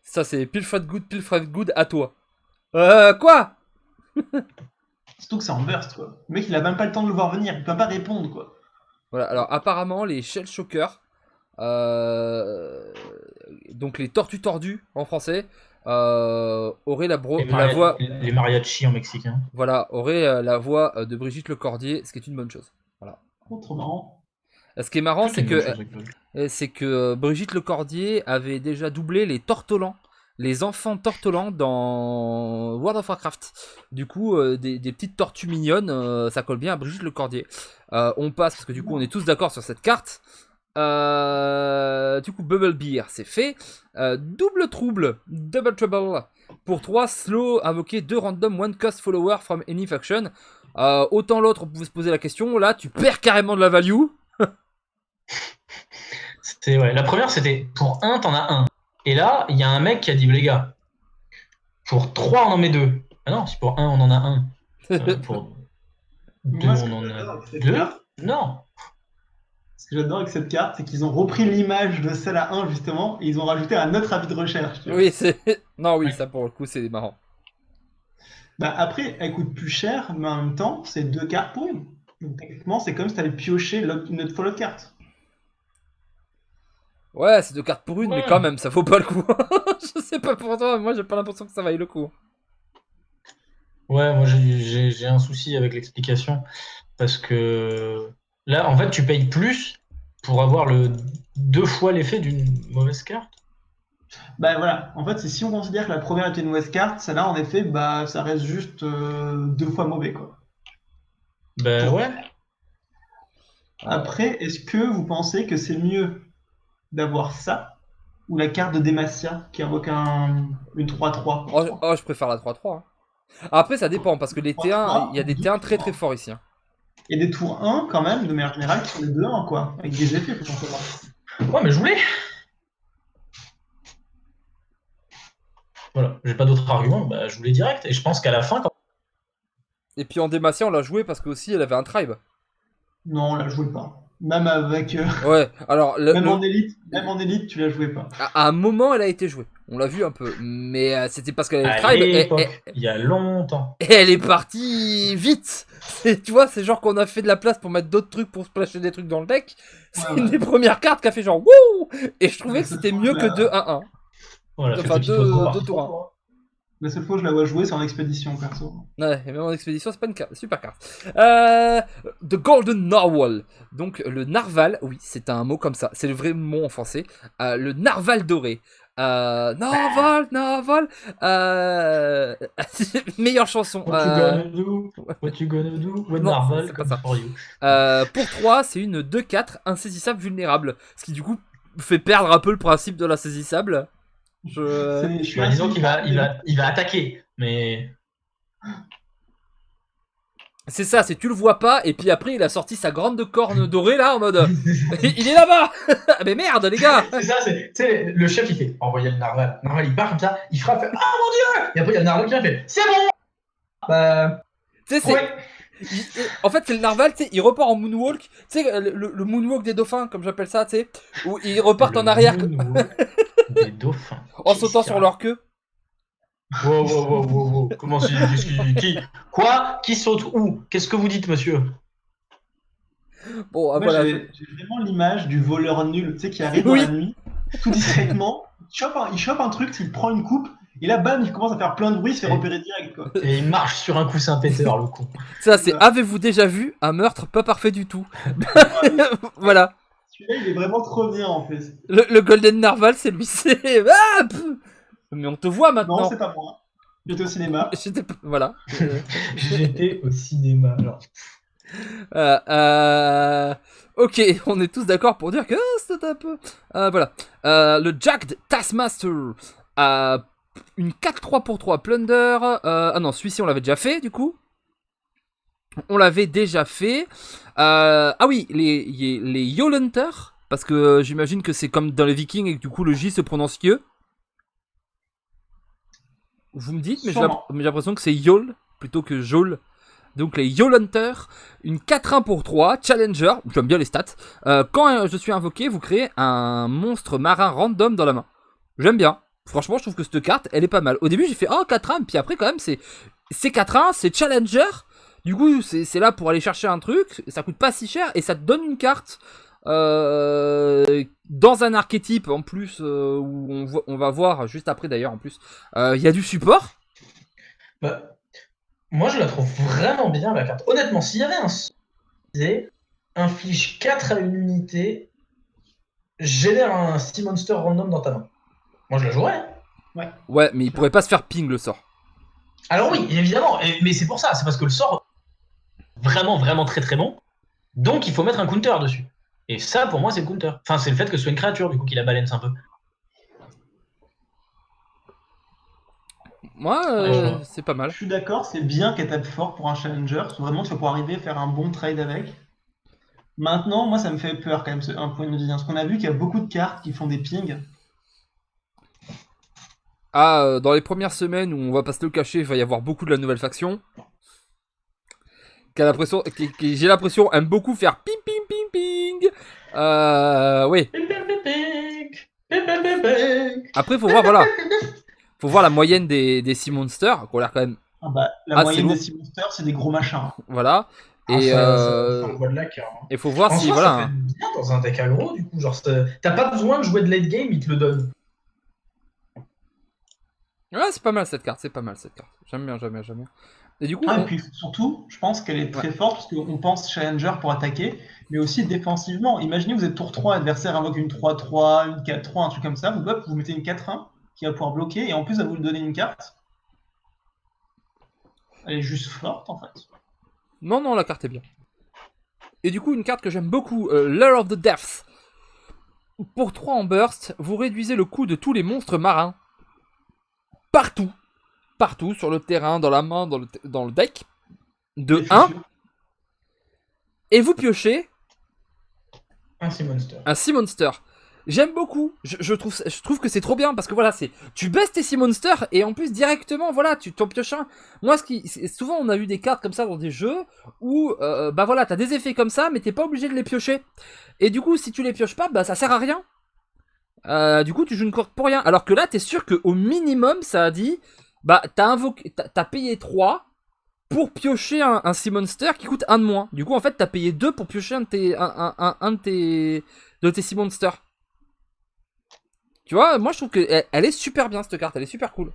Ça, c'est Pilfred Good à toi. Quoi? Surtout que c'est en burst, quoi. Le mec, il a même pas le temps de le voir venir, il peut pas répondre, quoi. Voilà, alors apparemment, les Shell Shockers, donc les tortues tordues en français, auraient la voix, Les mariachis en mexicain. voilà, auraient la voix de Brigitte Lecordier, ce qui est une bonne chose. Voilà. Oh, trop marrant. Ce qui est marrant, C'est une bonne chose avec le- c'est que Brigitte Lecordier avait déjà doublé les Tortolans, les enfants Tortolans dans World of Warcraft. Du coup, des petites tortues mignonnes, ça colle bien à Brigitte Lecordier. On passe, parce que du coup, on est tous d'accord sur cette carte. Du coup, Bubble Beer, c'est fait. Double trouble, Double Trouble. Pour 3, slow, invoquer 2 random, 1 cost follower from any faction. Autant l'autre, on pouvait se poser la question. Là, tu perds carrément de la value. Ouais. La première, c'était pour 1, t'en as 1. Et là, il y a un mec qui a dit, les gars, pour 3, on en met 2. Ah non, si pour 1, on en a 1. Pour 2, Moi, ce on que en j'adore a avec cette 2. carte, Non. ce que j'adore avec cette carte, c'est qu'ils ont repris l'image de celle à 1, justement, et ils ont rajouté un autre avis de recherche. Tu vois. Oui, c'est. Non, oui, Ouais. ça pour le coup, c'est marrant. Bah, après, elle coûte plus cher, mais en même temps, c'est 2 cartes pour une. Donc techniquement, c'est comme si t'avais pioché une autre follow carte. Ouais, c'est 2 cartes pour une, mais Ouais. quand même, ça vaut pas le coup. Je sais pas pour toi, moi j'ai pas l'impression que ça vaille le coup. Ouais, moi j'ai un souci avec l'explication. Parce que là, en fait, tu payes plus pour avoir 2 fois l'effet d'une mauvaise carte. Bah voilà, en fait, c'est si on considère que la première était une mauvaise carte, celle-là, en effet, bah ça reste juste 2 fois mauvais, quoi. Ben ouais. Après, est-ce que vous pensez que c'est mieux d'avoir ça ou la carte de Demacia qui invoque une 3-3. Oh, je préfère la 3-3. Hein. Après, ça dépend, parce que les T1, il y a des T1 très très forts ici. Hein. Il y a des tours 1 quand même, de manière générale, qui sont des 2-1, quoi, avec des effets potentiellement. Ouais, mais je voulais. Voilà, j'ai pas d'autres arguments, bah, je voulais direct. Et je pense qu'à la fin, quand... Et puis en Demacia, on l'a joué parce qu'aussi elle avait un tribe. Non, on la jouait pas. Même avec. Ouais, alors Même en élite, tu la jouais pas. à un moment, elle a été jouée. On l'a vu un peu. Mais c'était parce qu'elle avait le à tribe. l'époque, il y a longtemps. Et elle est partie vite. Tu vois, c'est genre qu'on a fait de la place pour mettre d'autres trucs pour splasher des trucs dans le deck. C'est Ouais, une ouais. des premières cartes qui a fait genre wouh. Et je trouvais La que seule c'était fois mieux que que la- 2-1-1. Voilà, Enfin, fait Popo 2 par tours 1. trois. La seule fois que je la vois jouer, c'est en expédition, perso. Ouais, et même en expédition, c'est pas une carte, super carte. The Golden Narwhal. Donc, le narval, oui, c'est un mot comme ça, c'est le vrai mot en français. Le narval doré. Narval. Meilleure chanson. What you gonna do? What you gonna do? When Non, Marvel c'est pas comes ça. for you. Pour 3, c'est une 2-4 insaisissable vulnérable. Ce qui, du coup, fait perdre un peu le principe de l'insaisissable. Je suis Bah, disons qu'il va, insaisissable, il va attaquer, mais. C'est ça, c'est tu le vois pas, et puis après il a sorti sa grande corne dorée là en mode il est là-bas. Mais merde les gars. C'est ça, c'est. Tu sais, le chef il fait envoyer le narval. Le narval il part comme ça, il frappe, fait, ah mon dieu! Et après il y a le narval qui fait c'est bon! Bah. Tu sais, c'est. Ouais. En fait, c'est le narval, tu sais, il repart en moonwalk, tu sais, le moonwalk des dauphins, comme j'appelle ça, tu sais, où ils repartent en arrière Des dauphins. en sautant sur leur queue. Wow. Comment c'est. Qui? Quoi? Qui saute où? Qu'est-ce que vous dites, monsieur? Bon, Moi, voilà. j'ai vraiment l'image du voleur nul, tu sais, qui arrive dans Oui. la nuit, tout discrètement, il chope un truc, il prend une coupe, et là, bam, il commence à faire plein de bruit, il se fait repérer direct, quoi. Et il marche sur un coussin péteur, le con. Ça, c'est avez-vous déjà vu un meurtre pas parfait du tout? Voilà. Celui-là, il est vraiment trop bien, en fait. Le Golden Narval, c'est lui. C'est. Ah, mais on te voit Non, maintenant. c'est pas moi. J'étais au cinéma. Voilà. J'étais au cinéma. Alors. Ok, on est tous d'accord pour dire que c'est un peu. Voilà. Le Jacked Taskmaster. Une 4-3 pour 3 Plunder. Ah non, celui-ci on l'avait déjà fait du coup. On l'avait déjà fait. Ah oui, les Yolunter. Parce que j'imagine que c'est comme dans les Vikings et que du coup le J se prononce Yeux. Vous me dites, mais j'ai l'impression que c'est Yol plutôt que Jol. Donc les Yolunter, une 4-1 pour 3, Challenger, j'aime bien les stats. Quand je suis invoqué, vous créez un monstre marin random dans la main. J'aime bien. Franchement, je trouve que cette carte, elle est pas mal. Au début, j'ai fait 4-1, puis après, quand même, c'est 4-1, c'est Challenger. Du coup, c'est là pour aller chercher un truc, ça coûte pas si cher, et ça te donne une carte dans un archétype, en plus, où on va voir, juste après d'ailleurs, en plus, il y a du support. Bah, moi, je la trouve vraiment bien, la carte. Honnêtement, s'il y avait un inflige 4 à une unité, génère un Sea Monster random dans ta main. Moi, je la jouerais. Hein. Ouais, mais il pourrait pas se faire ping le sort. Alors oui, évidemment, mais c'est pour ça, c'est parce que le sort vraiment très très bon, donc il faut mettre un counter dessus. Et ça, pour moi, c'est le counter. Enfin, c'est le fait que ce soit une créature, du coup, qui la balance un peu. Moi, c'est pas mal. Je suis d'accord, c'est bien qu'elle tape fort pour un challenger. Vraiment, tu vas pouvoir arriver à faire un bon trade avec. Maintenant, moi, ça me fait peur quand même, un point de vue. Parce qu'on a vu qu'il y a beaucoup de cartes qui font des pings. Dans les premières semaines où on va pas se le cacher, il va y avoir beaucoup de la nouvelle faction. Qui, j'ai l'impression, aime beaucoup faire ping ping ping ping. Oui. Après, faut voir, voilà. Faut voir la moyenne des Sea Monsters, qui ont l'air quand même. Ah bah, la moyenne des Sea Monsters, c'est des gros machins. Voilà. Et ça envoie de la carte. Et faut voir si soi, voilà. Ça peut être bien dans un deck aggro, du coup. Genre, t'as pas besoin de jouer de late game, il te le donne. Ouais, c'est pas mal cette carte, J'aime bien. Et du coup. Et puis surtout, je pense qu'elle est très forte parce qu'on pense Challenger pour attaquer, mais aussi défensivement. Imaginez, vous êtes tour 3, adversaire invoque une 3-3, une 4-3, un truc comme ça. Vous mettez une 4-1 qui va pouvoir bloquer et en plus, ça va vous donner une carte. Elle est juste forte en fait. Non, la carte est bien. Et du coup, une carte que j'aime beaucoup, Lure of the Depths. Pour 3 en burst, vous réduisez le coût de tous les monstres marins. Partout. Partout, sur le terrain, dans la main, dans le deck. De Les 1. chaussures. Et vous piochez Un Sea Monster. un Sea Monster. J'aime beaucoup. Je trouve que c'est trop bien parce que voilà, tu baisses tes Sea Monsters et en plus directement, voilà, tu t'en pioches un. Moi, souvent on a eu des cartes comme ça dans des jeux où, bah voilà, t'as des effets comme ça, mais t'es pas obligé de les piocher. Et du coup, si tu les pioches pas, bah ça sert à rien. Du coup, tu joues une carte pour rien. Alors que là, t'es sûr qu'au minimum, ça a dit, bah t'as payé 3 pour piocher un Sea Monster qui coûte 1 de moins. Du coup, en fait, t'as payé 2 pour piocher de tes Sea Monsters. Tu vois, moi je trouve qu'elle est super bien cette carte, elle est super cool.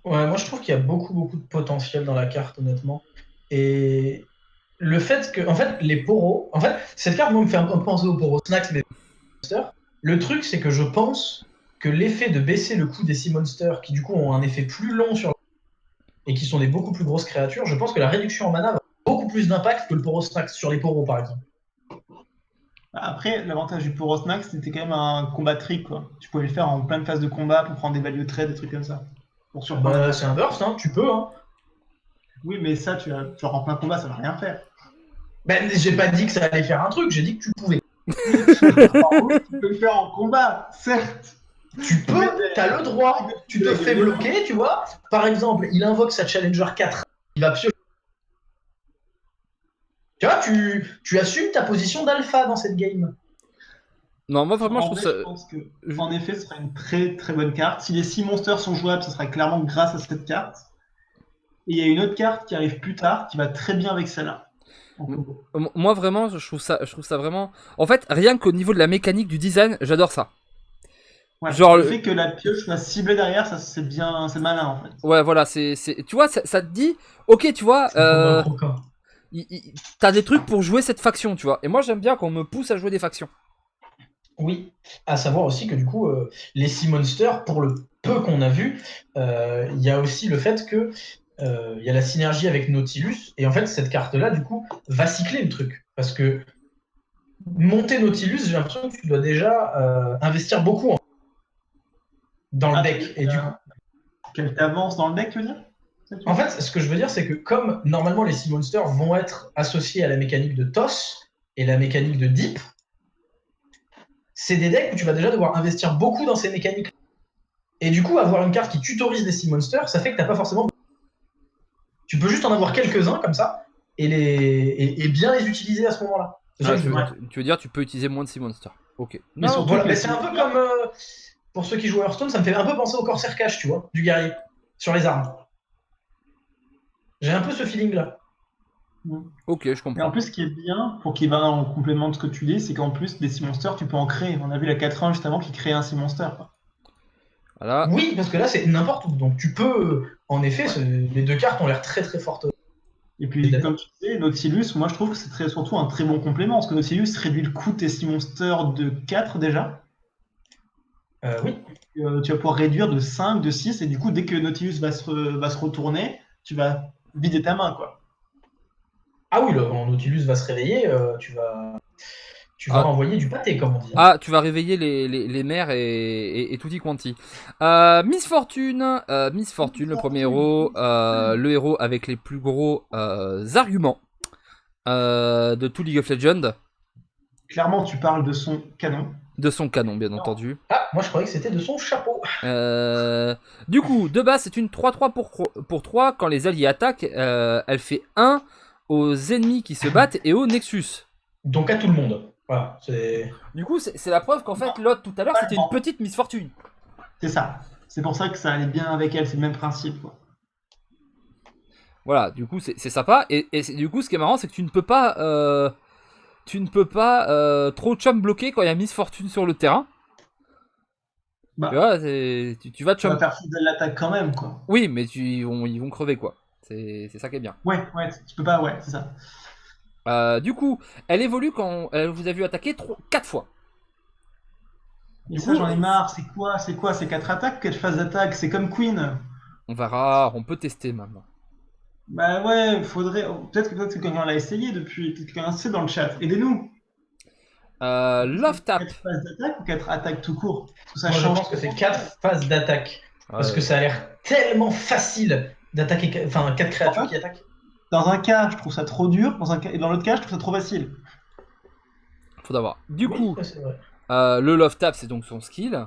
Ouais, moi je trouve qu'il y a beaucoup de potentiel dans la carte, honnêtement. Et le fait que, en fait, les poros, en fait, cette carte, moi, me fait un peu penser aux poros snacks, mais monsters. Le truc, c'est que je pense que l'effet de baisser le coût des Sea Monsters, qui du coup ont un effet plus long sur et qui sont des beaucoup plus grosses créatures, je pense que la réduction en mana va avoir beaucoup plus d'impact que le poros snacks sur les poros, par exemple. Après, l'avantage du Poros Max, c'était quand même un combat trick, quoi. Tu pouvais le faire en plein de phases de combat pour prendre des value trade, des trucs comme ça. Pour surprendre. Bah, c'est un burst, hein, tu peux, hein. Oui, mais ça, genre en plein combat, ça va rien faire. Ben, j'ai pas dit que ça allait faire un truc, j'ai dit que tu pouvais. En gros, tu peux le faire en combat, certes. Tu peux, t'as le droit, tu te fais bloquer, tu vois. Par exemple, il invoque sa Challenger 4, il va piocher. Tu vois, tu assumes ta position d'alpha dans cette game. Non, moi vraiment, je En trouve vrai, ça. je pense que, en effet, ce sera une très très bonne carte. Si les 6 monsters sont jouables, ce sera clairement grâce à cette carte. Et il y a une autre carte qui arrive plus tard, qui va très bien avec celle-là. En combo. Moi vraiment, je trouve ça vraiment. En fait, rien qu'au niveau de la mécanique du design, j'adore ça. Ouais. Genre, Le fait que la pioche soit ciblée derrière, ça c'est bien, c'est malin en fait. ouais, voilà, tu vois, ça te dit, ok, tu vois, t'as des trucs pour jouer cette faction, tu vois. Et moi, j'aime bien qu'on me pousse à jouer des factions. Oui, à savoir aussi que du coup, les Sea Monsters, pour le peu qu'on a vu, il y a aussi le fait que il y a la synergie avec Nautilus, et en fait, cette carte-là, du coup, va cycler le truc. Parce que monter Nautilus, j'ai l'impression que tu dois déjà investir beaucoup dans le deck. Et du coup, Qu'elle t'avance dans le deck, tu veux dire? en fait, ce que je veux dire, c'est que comme normalement les Sea Monsters vont être associés à la mécanique de Toss et la mécanique de Deep, c'est des decks où tu vas déjà devoir investir beaucoup dans ces mécaniques. Et du coup, avoir une carte qui tutorise les Sea Monsters, ça fait que t'as pas forcément. Tu peux juste en avoir quelques-uns comme ça et bien les utiliser à ce moment-là. C'est ça que je veux dire. Tu veux dire, tu peux utiliser moins de Sea Monster. Ok. Mais Non, surtout Voilà, que mais les c'est un peu Sea comme pour ceux qui jouent à Hearthstone, ça me fait un peu penser au Corsair Cache, tu vois, du guerrier sur les armes. J'ai un peu ce feeling-là. ok, je Et comprends. en plus, ce qui est bien, pour qu'il va en complément de ce que tu dis, c'est qu'en plus, des Sea Monsters, tu peux en créer. On a vu la 4-1 juste avant qui créait un Sea Monster. Quoi. Voilà. Oui, parce que là, c'est n'importe où. Donc tu peux, en effet, les deux cartes ont l'air très très fortes. Et puis, comme tu disais, Nautilus, moi je trouve que c'est surtout un très bon complément, parce que Nautilus réduit le coût de tes Sea Monsters de 4 déjà. Oui. Tu vas pouvoir réduire de 5, de 6, et du coup, dès que Nautilus va se retourner, tu vas vider ta main, quoi. Ah oui, là, quand Nautilus va se réveiller, tu vas Ah. envoyer du pâté, comme on dit. Ah, tu vas réveiller les mères et tutti quanti. Miss Fortune, le premier héros, le héros avec les plus gros arguments de tout League of Legends, Clairement, tu parles de son canon. de son canon bien Non. entendu. Ah, moi je croyais que c'était de son chapeau. Du coup, de base, c'est une 3-3 pour 3. Quand les alliés attaquent, elle fait 1 aux ennemis qui se battent et au Nexus. Donc à tout le monde. Voilà, c'est. Du coup, c'est la preuve qu'en fait, l'autre tout à l'heure, c'était une petite Miss Fortune. C'est ça. C'est pour ça que ça allait bien avec elle, c'est le même principe, quoi. Voilà, du coup, c'est sympa. Et du coup, ce qui est marrant, c'est que tu ne peux pas, trop chum bloquer quand il y a Miss Fortune sur le terrain. Bah, Tu vois, tu vas tu vas chum. faire de l'attaque quand même, quoi. Oui, mais ils vont crever, quoi. C'est ça qui est bien. Ouais, tu peux pas, ouais, c'est ça. Du coup, elle évolue quand elle vous a vu attaquer 4 fois. Et Du ça, coup, j'en ai marre. C'est quoi? C'est 4 attaques? Quelle phase d'attaque? C'est comme Queen. on verra, on peut tester maintenant. Bah ouais, faudrait. Peut-être que quelqu'un l'a essayé depuis. Peut-être que quelqu'un sait dans le chat. Aidez-nous. Love Tap. 4 phases d'attaque ou 4 attaques tout court? Parce que ça Moi, je change. pense que c'est 4 phases d'attaque. Parce Ouais. que ça a l'air tellement facile d'attaquer. Enfin, 4 créatures qui attaquent. Dans un cas, je trouve ça trop dur, et dans l'autre cas, je trouve ça trop facile. Faut d'avoir. Du Oui, coup, c'est vrai. le Love Tap, c'est donc son skill.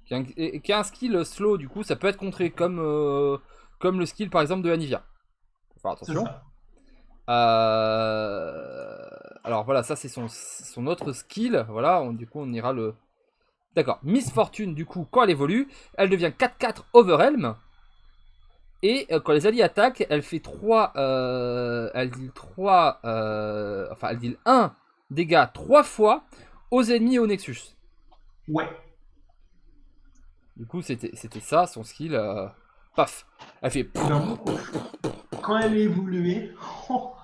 Qui a un skill slow, du coup, ça peut être contré comme le skill par exemple de Anivia. Faut faire C'est attention. ça. Alors voilà, ça c'est son autre skill. Voilà, du coup on ira le. D'accord. Miss Fortune, du coup, quand elle évolue, elle devient 4-4 Overhelm. Et quand les alliés attaquent, elle fait 3. Elle deal 3. Enfin, elle deal 1 dégâts 3 fois aux ennemis et au Nexus. Ouais. Du coup, c'était ça, son skill. Paf. Elle fait. Donc, quand elle est évoluée, oh,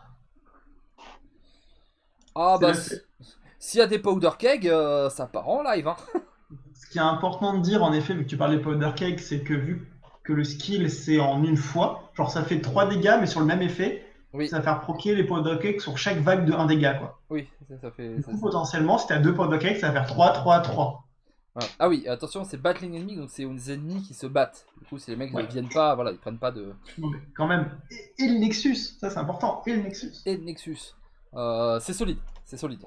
Ah c'est bah, la- s'il y a des powder keg, ça part en live. Hein. ce qui est important de dire, en effet, vu que tu parlais de Powder Cake, c'est que vu que le skill c'est en une fois, genre ça fait 3 dégâts, mais sur le même effet, Oui, ça va faire proquer les Powder Cake sur chaque vague de 1 dégât, quoi. oui, ça fait. Du coup, potentiellement, si t'as 2 Powder Cake, ça va faire 3, 3, 3. Voilà. Ah oui, attention, c'est battling enemy, donc c'est des ennemis qui se battent. Du coup, si les mecs Ouais. ne viennent pas, voilà, ils prennent pas de. Non, mais quand même. Et le Nexus, ça c'est important, et le Nexus. Et de Nexus. C'est solide, c'est solide.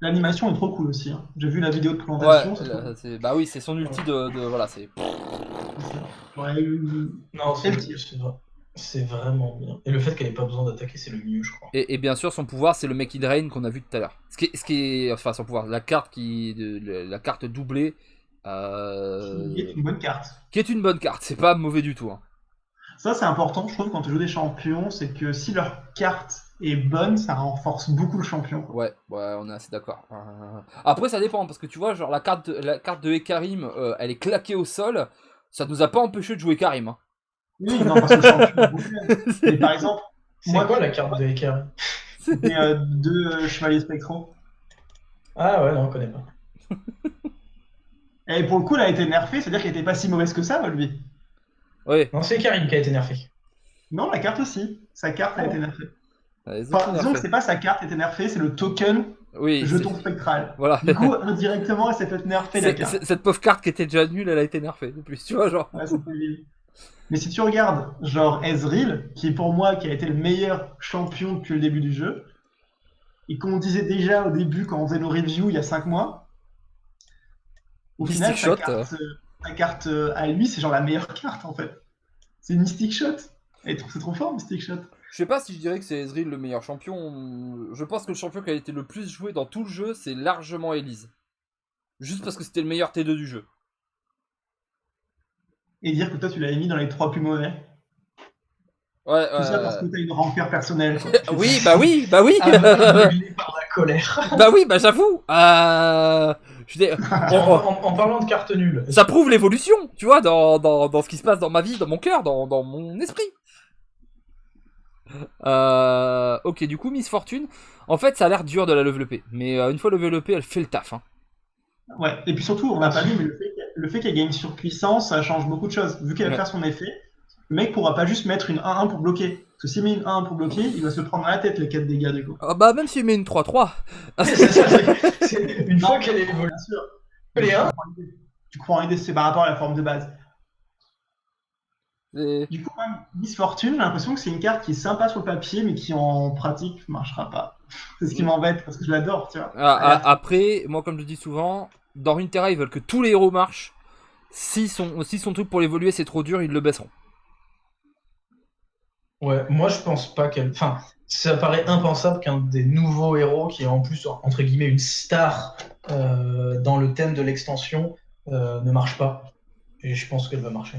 L'animation est trop cool aussi, hein. J'ai vu la vidéo de Ouais, présentation, c'est trop là, cool. bah oui, c'est son ulti voilà, c'est. Ouais, Non, Et le tir. c'est vraiment bien. Et le fait qu'elle ait pas besoin d'attaquer, c'est le mieux, je crois. Et bien sûr, son pouvoir, c'est le Make It Rain qu'on a vu tout à l'heure. Enfin, son pouvoir, la carte la carte doublée. Qui est une bonne carte. Qui est une bonne carte, c'est pas mauvais du tout. Hein. Ça, c'est important, je trouve, quand tu joues des champions, c'est que si leur carte est bonne, ça renforce beaucoup le champion, quoi. Ouais, on est assez d'accord. Après, ça dépend, parce que tu vois, genre la carte de Ekarim, elle est claquée au sol. Ça nous a pas empêché de jouer Karim. Hein. Oui, non, parce que le champion est beaucoup. Mais par exemple, C'est moi, quoi la carte de Ekari? c'était 2 chevaliers spectraux. Ah ouais, non, on connaît pas. Et pour le coup, elle a été nerfée, c'est-à-dire qu'elle était pas si mauvaise que ça, lui. Ouais. Non, c'est Karim qui a été nerfé. Non, la carte aussi. Sa carte a été nerfée. Les autres Enfin, sont disons que nerfés. c'est pas sa carte qui a été nerfée, c'est le token Oui, jeton spectral. voilà. Du coup, indirectement, elle s'est fait nerfer la carte. Cette pauvre carte qui était déjà nulle, elle a été nerfée de plus, tu vois, genre. Ouais, c'était nul. Mais si tu regardes, genre Ezreal, qui est pour moi qui a été le meilleur champion depuis le début du jeu, et qu'on disait déjà au début quand on faisait nos reviews il y a 5 mois, au Mystic final, Shot, sa carte à lui, c'est genre la meilleure carte en fait. C'est Mystic Shot. Et c'est trop fort, Mystic Shot. Je sais pas si je dirais que c'est Ezreal le meilleur champion. Je pense que le champion qui a été le plus joué dans tout le jeu, c'est largement Elise. Juste parce que c'était le meilleur T2 du jeu. Et dire que toi, tu l'avais mis dans les 3 plus mauvais. Ouais, Tout ça parce que t'as une rancœur personnelle. Quoi. Oui, bah oui, bah oui. Aveuglé par la colère. Bah oui, bah j'avoue. En parlant de carte nulle. Ça prouve l'évolution, tu vois, dans ce qui se passe dans ma vie, dans mon cœur, dans mon esprit. Ok, du coup, Miss Fortune, en fait, ça a l'air dur de la leveler. Mais une fois levelée, elle fait le taf. Hein. Ouais, et puis surtout, on l'a pas vu, mais le fait qu'elle gagne sur puissance, ça change beaucoup de choses. Vu qu'elle va Ouais. faire son effet, le mec pourra pas juste mettre une 1-1 pour bloquer. Parce que s'il met une 1-1 pour bloquer, il va se prendre à la tête les 4 dégâts du coup. Ah bah, même s'il met une 3-3. C'est ça, une fois qu'elle est évoluée. Bien sûr. Les 1. Tu crois en idée, c'est par rapport à la forme de base. Et- Du coup, même Miss Fortune, j'ai l'impression que c'est une carte qui est sympa sur le papier, mais qui en pratique marchera pas. C'est ce qui m'embête, parce que je l'adore, tu vois. Après, moi, comme je dis souvent, dans Runeterra, ils veulent que tous les héros marchent. Si son truc pour l'évoluer c'est trop dur, ils le baisseront. Ouais, moi je pense pas qu'elle. Enfin, ça paraît impensable qu'un des nouveaux héros, qui est en plus, entre guillemets, une star dans le thème de l'extension, ne marche pas. Et je pense qu'elle va marcher.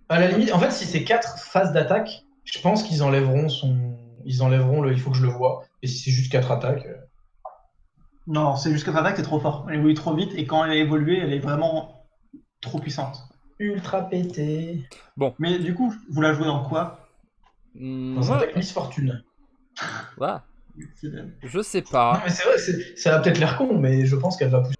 À la limite, en fait, si c'est 4 phases d'attaque, je pense qu'ils enlèveront le il faut que je le vois. Et si c'est juste 4 attaques. Non, c'est juste qu'attaque, c'est trop fort. Elle évolue trop vite, et quand elle a évolué, elle est vraiment trop puissante. Ultra pété. Mais du coup, vous la jouez dans quoi? Dans un deck Miss Fortune. Voilà. C'est- Je sais Non, pas. mais c'est vrai, ça a peut-être l'air con, mais je pense qu'elle va pousser.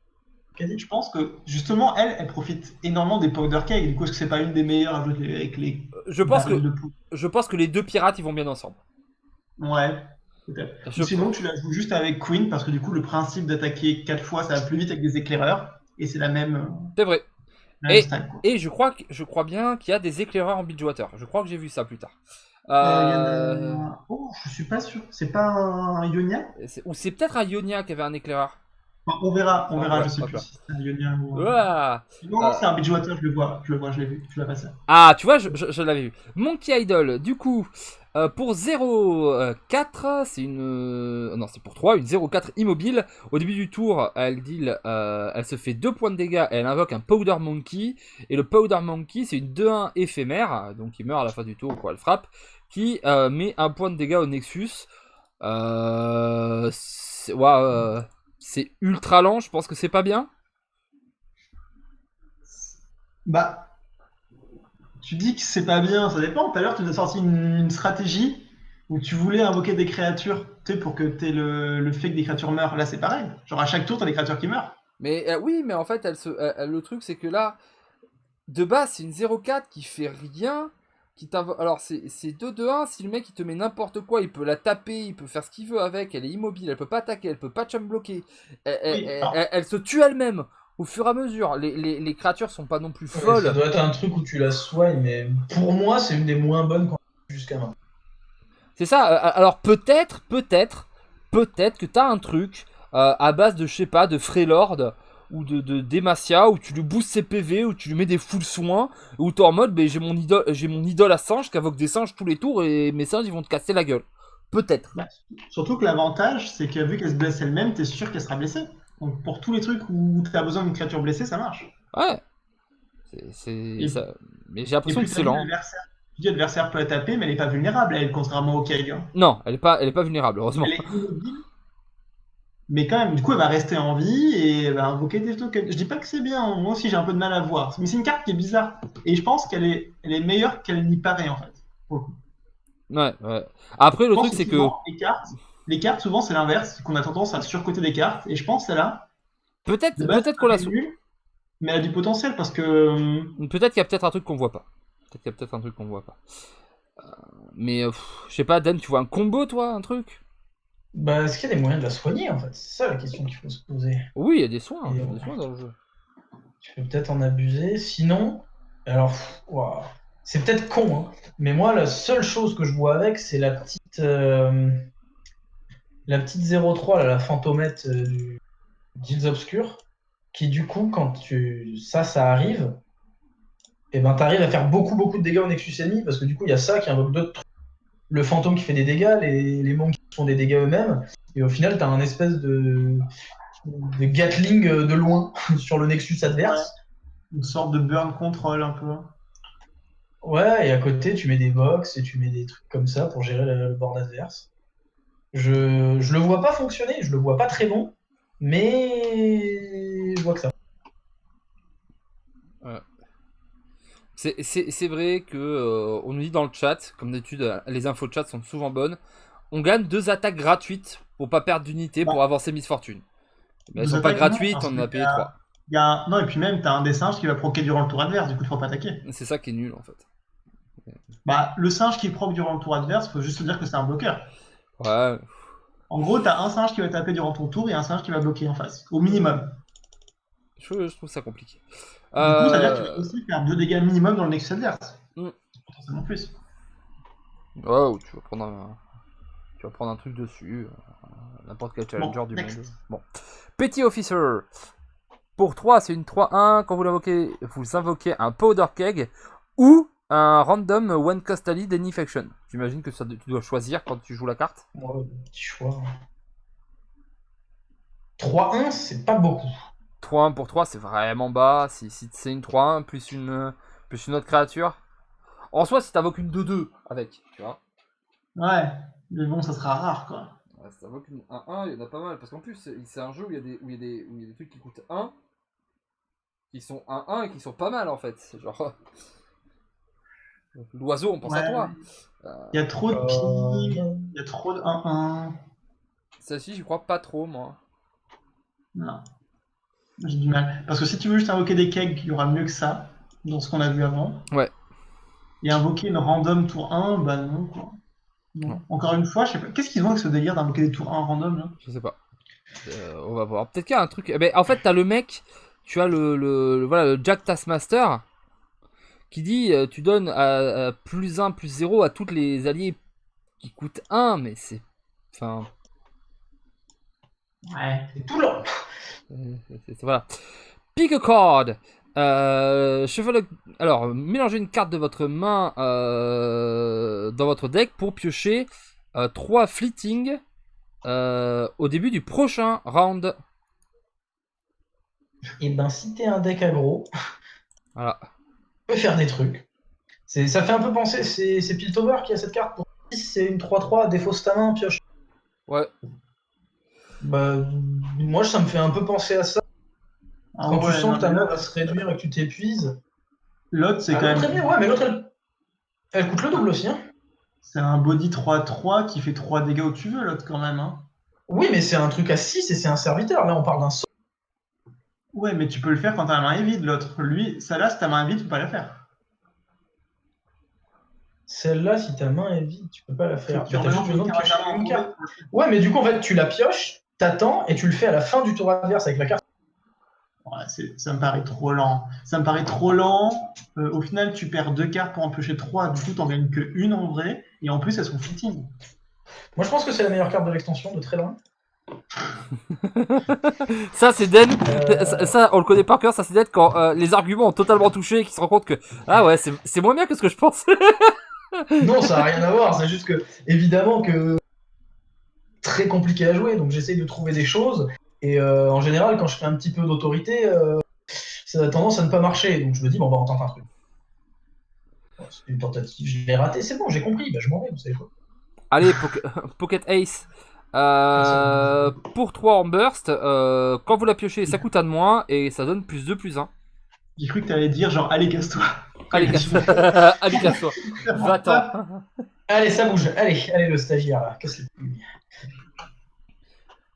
Je pense que justement, elle profite énormément des powder cake. Du coup, est-ce que c'est pas une des meilleures à jouer avec les Je pense barils que de poudre? les deux pirates ils vont bien ensemble. Ouais. peut-être. Je- Ou sinon, tu la joues juste avec Queen, parce que du coup, le principe d'attaquer 4 fois, ça va plus vite avec des éclaireurs, et c'est C'est vrai. la même Et, stack, quoi. et je crois bien qu'il y a des éclaireurs en Bilgewater. Je crois que j'ai vu ça plus tard. Il y en Euh, a... Oh, je suis pas sûr. C'est pas un Ionia? Ou c'est peut-être à Ionia qui avait un éclaireur. Enfin, on Enfin, verra, je bref, sais bref, plus bref. si c'est un Ionia ou un... Ouah. Non, non, Euh, c'est un Bridgewater, je l'ai vu, tu l'as passé. Ah, tu vois, je l'avais vu. Monkey Idol, du coup, pour 0,4, c'est une. Non, c'est pour 3, une 0,4 immobile. Au début du tour, elle se fait 2 points de dégâts et elle invoque un Powder Monkey. Et le Powder Monkey, c'est une 2-1 éphémère, donc il meurt à la fin du tour quand elle frappe, qui met 1 point de dégâts au Nexus. Ouais, c'est ultra lent, je pense que c'est pas bien. Bah, tu dis que c'est pas bien, ça dépend. Tout à l'heure, tu nous as sorti une stratégie où tu voulais invoquer des créatures, tu sais, pour que tu aies le fait que des créatures meurent. Là, c'est pareil. Genre, à chaque tour, t'as des créatures qui meurent. Mais oui, mais en fait, le truc, c'est que là. De base, c'est une 0,4 qui fait rien. Alors, c'est 2-2-1. Si le mec il te met n'importe quoi, il peut la taper, il peut faire ce qu'il veut avec. Elle est immobile, elle peut pas attaquer, elle peut pas chum bloquer. Oui, alors, Elle se tue elle-même au fur et à mesure. Les créatures sont pas non plus Ouais, ça folles. doit être un truc où tu la soignes, mais pour moi, c'est une des moins bonnes qu'on a vues jusqu'à maintenant. C'est ça. Alors, peut-être que t'as un truc à base de, je sais pas, de Freylord ou de Demacia où tu lui boostes ses PV, où tu lui mets des full soins, où t'es en mode ben, j'ai mon idole à singe qui invoque des singes tous les tours et mes singes ils vont te casser la gueule. Peut-être. bah, surtout que l'avantage, c'est que vu qu'elle se blesse elle-même, t'es sûr qu'elle sera blessée. Donc, pour tous les trucs où t'as besoin d'une créature blessée, ça marche. Ouais. Et, Ça. Mais j'ai et l'impression puis, que t'as c'est dit lent. l'adversaire. Tu dis l'adversaire peut la taper, mais elle est pas vulnérable, elle, contrairement au Keg, hein. Non, elle est pas vulnérable, heureusement. Elle est immobile, mais quand même, du coup, elle va rester en vie et elle va invoquer des tokens. Je dis pas que c'est bien, hein. Moi aussi j'ai un peu de mal à voir. Mais c'est une carte qui est bizarre. Et je pense elle est meilleure qu'elle n'y paraît en fait. Pour le coup. Ouais, ouais. Après, Je le pense truc, que c'est que souvent, les cartes, souvent c'est l'inverse, c'est qu'on a tendance à surcoter des cartes. Et je pense celle-là, de base, peut-être qu'on la. elle est nulle, mais elle a du potentiel parce que. Peut-être qu'il y a peut-être un truc qu'on voit pas. Peut-être qu'il y a peut-être un truc qu'on voit pas. Mais je sais pas, Dan, tu vois un combo, toi, un truc? Bah, est-ce qu'il y a des moyens de la soigner, en fait? C'est ça la question qu'il faut se poser. Oui, il y a des soins, Et, il y a des soins dans le jeu. tu peux peut-être en abuser. Sinon, alors, ouah, c'est peut-être con, hein, mais moi, la seule chose que je vois avec, c'est la petite 03, là, la fantomette du Guilds Obscurs, qui du coup, quand ça arrive, et ben t'arrives à faire beaucoup, beaucoup de dégâts au Nexus ennemi, parce que du coup, il y a ça qui invoque d'autres trucs. Le fantôme qui fait des dégâts, les monks qui font des dégâts eux-mêmes, et au final, t'as un espèce de Gatling de loin sur le Nexus Ouais, adverse. une sorte de burn control un peu. Ouais, et à côté, tu mets des box et tu mets des trucs comme ça pour gérer le board adverse. Je le vois pas fonctionner, je le vois pas très bon, mais je vois que ça. Ouais. C'est vrai que on nous dit dans le chat, comme d'habitude, les infos de chat sont souvent bonnes. On gagne 2 attaques gratuites pour pas perdre d'unité Bah, pour avancer Miss Fortune. Mais elles deux sont pas attaques, non, gratuites, parce on en qu'il a payé 3. Non, et puis même, t'as un des singes qui va proquer durant le tour adverse, du coup, il faut pas attaquer. C'est ça qui est nul en fait. Bah, le singe qui proc durant le tour adverse, faut juste se dire que c'est un bloqueur. Ouais, En gros, t'as un singe qui va taper durant ton tour et un singe qui va bloquer en face, au minimum. je trouve ça compliqué. Du coup, ça veut dire que tu vas Euh... aussi faire 2 dégâts minimum dans le Nexus adverse. hmm. Potentiellement plus. Ouais, ou tu vas prendre un truc dessus. N'importe quel challenger Bon, du next. monde. Bon. Petit Officer. Pour 3, c'est une 3-1. Quand vous invoquez un Powder Keg ou un random One Cost Ally d'Infection. J'imagine que tu dois choisir quand tu joues la carte. Ouais, petit choix. 3-1, c'est pas beaucoup. 3-1 pour 3, c'est vraiment bas. Si c'est une 3-1 plus une autre créature. En soi, si t'invoques une 2-2 avec, tu vois. Ouais, mais bon, ça sera rare, quoi. Ouais, si t'invoques une 1-1, il y en a pas mal. Parce qu'en plus, c'est un jeu où il y a des trucs qui coûtent 1. Qui sont 1-1 et qui sont pas mal en fait. C'est genre. L'oiseau, on pense à Ouais, toi. il y a trop de ping, il y a trop de 1-1. Celle-ci, j'y crois pas trop, moi. Non, j'ai du mal. Parce que si tu veux juste invoquer des kegs, il y aura mieux que ça, dans ce qu'on a vu avant. Ouais. Et invoquer une random tour 1, bah non, quoi. Bon. Encore une fois, je sais pas. Qu'est-ce qu'ils ont avec ce délire d'invoquer des tours 1 random là? Je sais pas. On va voir. Peut-être qu'il y a un truc. Mais en fait, t'as le mec, tu as voilà, le Jack Taskmaster qui dit tu donnes à plus 1, plus 0 à toutes les alliés qui coûtent 1, mais c'est. Enfin. Ouais. C'est tout lent. Voilà. Pick a card. Alors, mélangez une carte de votre main dans votre deck pour piocher 3 fleeting au début du prochain round. Et ben, si t'es un deck aggro, Voilà. tu peux faire des trucs. Ça fait un peu penser, c'est Piltover qui a cette carte pour 6, c'est une 3-3, défausse ta main, pioche. Ouais. Bah, moi, ça me fait un peu penser à ça. Ah Quand ouais, tu sens non, que ta mais main l'autre- va se réduire et que tu t'épuises. L'autre, c'est Ah, quand très même. bien, ouais, mais l'autre, elle coûte le double aussi. Hein. C'est un body 3-3 qui fait 3 dégâts où tu veux, l'autre quand même. Hein. Oui, mais c'est un truc à 6 et c'est un serviteur. Là, on parle d'un sort. Ouais, mais tu peux le faire quand ta main est vide, l'autre. Lui, ça là, si ta main est vide, tu peux pas la faire. Celle-là, si ta main est vide, tu peux pas la faire. Tu Bah, t'as juste besoin de piocher une carte. Ouais, mais du coup, en fait, tu la pioches, t'attends et tu le fais à la fin du tour adverse avec la carte. Ouais, ça me paraît trop lent. Ça me paraît trop lent. Au final, tu perds 2 cartes pour en piocher 3. Du coup, t'en gagnes que une en vrai. Et en plus, elles sont fitting. Moi, je pense que c'est la meilleure carte de l'extension de très loin. Ça, c'est Den. Euh, Ça, on le connaît par cœur. Ça, c'est Den quand les arguments ont totalement touché et qu'il se rend compte que ah ouais, c'est moins bien que ce que je pensais. Non, ça n'a rien à voir. C'est juste que, évidemment, que très compliqué à jouer. Donc, j'essaye de trouver des choses. Et en général, quand je fais un petit peu d'autorité, ça a tendance à ne pas marcher. Donc, je me dis, bon, on va en tenter un truc. Bon, c'est une tentative, je l'ai raté. C'est bon, j'ai compris. Bah, je m'en vais, vous savez quoi. Allez, Pocket Ace. Pour 3 en burst, quand vous la piochez, ça coûte 1 de moins et ça donne plus 2, plus 1. J'ai cru que t'allais dire genre, allez, casse-toi. Allez, casse-toi. Allez, casse-toi. Va-t'en. Allez, ça bouge. Allez, le stagiaire, là. Casse les couilles.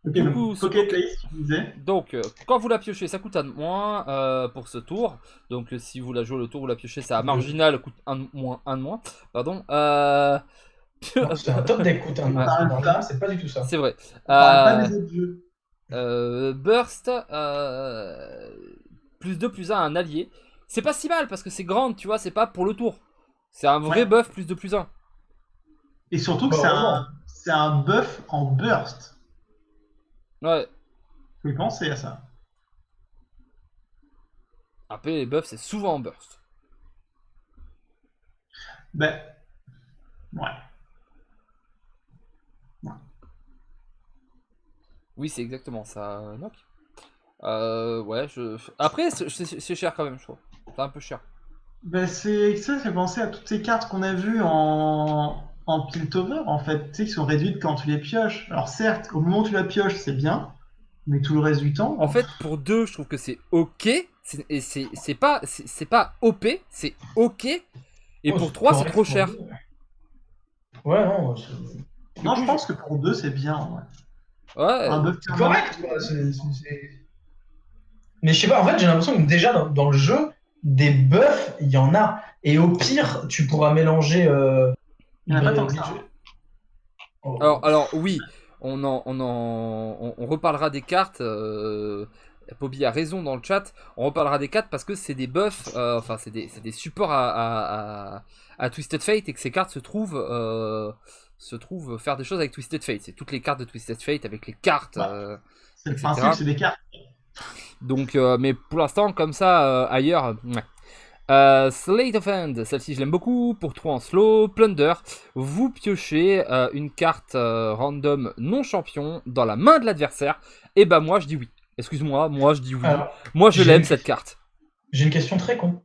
Ok, Du donc, coup, ce Pocket Ace, tu disais. Donc, quand vous la piochez, ça coûte 1 de moins pour ce tour. Donc, si vous la jouez le tour où vous la piochez, ça a marginal, coûte 1 de moins. 1 de moins. Pardon. Non, c'est un top deck, coûte un Ouais. marginal, c'est pas du tout ça. C'est vrai. On parle pas des autres jeux. Burst, plus 2, plus 1 à un allié. C'est pas si mal parce que c'est grand, tu vois, c'est pas pour le tour. C'est un vrai Ouais. buff, plus 2, plus 1. Et surtout que Bah, c'est un buff en burst. Ouais. Faut y penser à ça. Après, les buffs, c'est souvent en burst. Ben, ouais. Oui, c'est exactement ça, Nock. Ouais, Après, c'est cher quand même, je trouve. C'est un peu cher. Ben, ça fait penser à toutes ces cartes qu'on a vues en Piltover, en fait, tu sais, qui sont réduites quand tu les pioches. Alors certes, au moment où tu la pioches, c'est bien, mais tout le reste du temps... En fait, pour 2, je trouve que c'est ok. Et c'est pas OP, c'est ok. Et Oh, pour c'est 3, c'est correct trop pour cher. deux. Ouais, non, Non, je pense que pour 2, c'est bien, ouais. Ouais. Un buff c'est correct, quoi. Mais je sais pas, en fait, j'ai l'impression que déjà dans le jeu, des buffs, il y en a. Et au pire, tu pourras mélanger. Il y en a pas tant que ça. Oh. Alors oui, on reparlera des cartes. Poby a raison dans le chat. On reparlera des cartes parce que c'est des buffs, enfin c'est des supports à Twisted Fate et que ces cartes se trouvent faire des choses avec Twisted Fate. C'est toutes les cartes de Twisted Fate avec les cartes. Ouais. C'est le etc. principe, c'est des cartes. Donc, mais pour l'instant, comme ça, ailleurs. Ouais. Slate of Hand, celle-ci je l'aime beaucoup. Pour 3 en slow, Plunder, vous piochez une carte random non champion dans la main de l'adversaire. Et bah, moi je dis oui. Excuse-moi, moi je dis oui. Alors, Moi je j'ai l'aime une- cette carte. J'ai une question très con.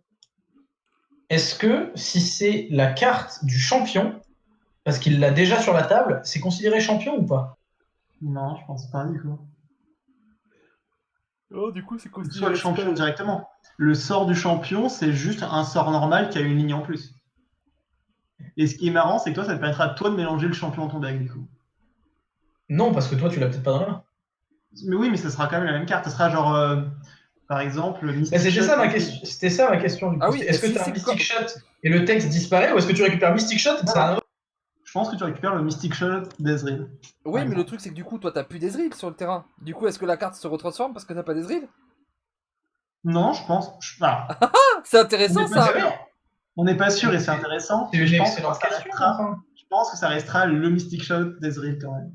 Est-ce que si c'est la carte du champion, parce qu'il l'a déjà sur la table, c'est considéré champion ou pas? Non, je pense pas, du coup. Oh, du coup, c'est Soit le champion directement. Le sort du champion, c'est juste un sort normal qui a une ligne en plus. Et ce qui est marrant, c'est que toi, ça te permettra à toi de mélanger le champion dans ton deck, du coup. Non, parce que toi, tu l'as peut-être pas dans la main. Mais oui, mais ça sera quand même la même carte. Ça sera genre, par exemple, Mystic Bah, c'était Shot. ça ma question. C'était ça ma question. Du coup. Ah oui, Est-ce que si tu as un c'est Mystic Shot et le texte disparaît, ou est-ce que tu récupères Mystic Shot et ça a un- je pense que tu récupères le Mystic Shot d'Ezreal. Oui, mais exemple. le truc, c'est que du coup, toi, t'as plus d'Ezreal sur le terrain. Du coup, est-ce que la carte se retransforme parce que t'as pas d'Ezreal? Non, je pense. Ah, C'est intéressant, On est pas ça. sûr. on n'est pas sûr et c'est intéressant. C'est Mais une je pense que excellente ça question. restera. Enfin. Je pense que ça restera le Mystic Shot d'Ezreal quand même.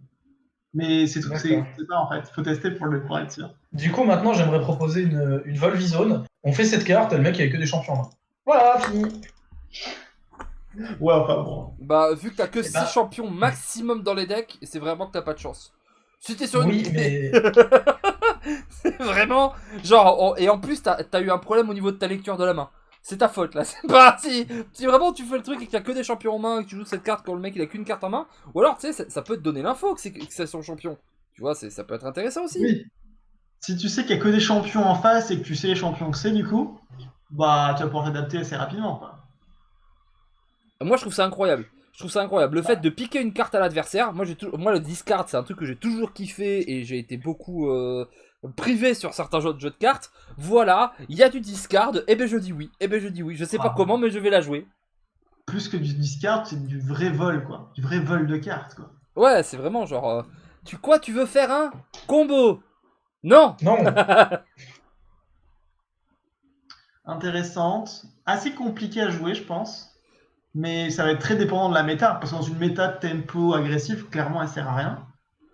Mais c'est tout, D'accord. c'est ça en fait. Faut tester pour être sûr. Du coup, maintenant, j'aimerais proposer une Volvizone. On fait cette carte, le mec, il n'y a que des champions. Là. Voilà, fini. Ouais, enfin bon. Bah, vu que t'as que 6 ben- champions maximum dans les decks, c'est vraiment que t'as pas de chance. Si t'es sur Oui, une... mais C'est vraiment... Genre, et en plus, t'as eu un problème au niveau de ta lecture de la main. C'est ta faute, là. C'est pas... Si vraiment tu fais le truc et qu'il y a que des champions en main et que tu joues cette carte quand le mec il a qu'une carte en main, ou alors, tu sais, ça peut te donner l'info que c'est son champion. Tu vois, ça peut être intéressant aussi. Oui. Si tu sais qu'il n'y a que des champions en face et que tu sais les champions que c'est du coup, bah tu vas pouvoir t'adapter assez rapidement. Quoi. Moi, je trouve ça incroyable. Je trouve ça incroyable. Le fait de piquer une carte à l'adversaire, moi, le discard, c'est un truc que j'ai toujours kiffé et j'ai été beaucoup privé sur certains jeux de cartes. Voilà, il y a du discard, et ben je dis oui. Et ben je dis oui. Je sais pas comment, mais je vais la jouer. Plus que du discard, c'est du vrai vol, quoi. Du vrai vol de cartes, quoi. Ouais, c'est vraiment genre... tu veux faire un combo? Non. non. Intéressante, assez compliquée à jouer, je pense. Mais ça va être très dépendant de la méta. Parce que dans une méta de tempo agressif, clairement, elle sert à rien.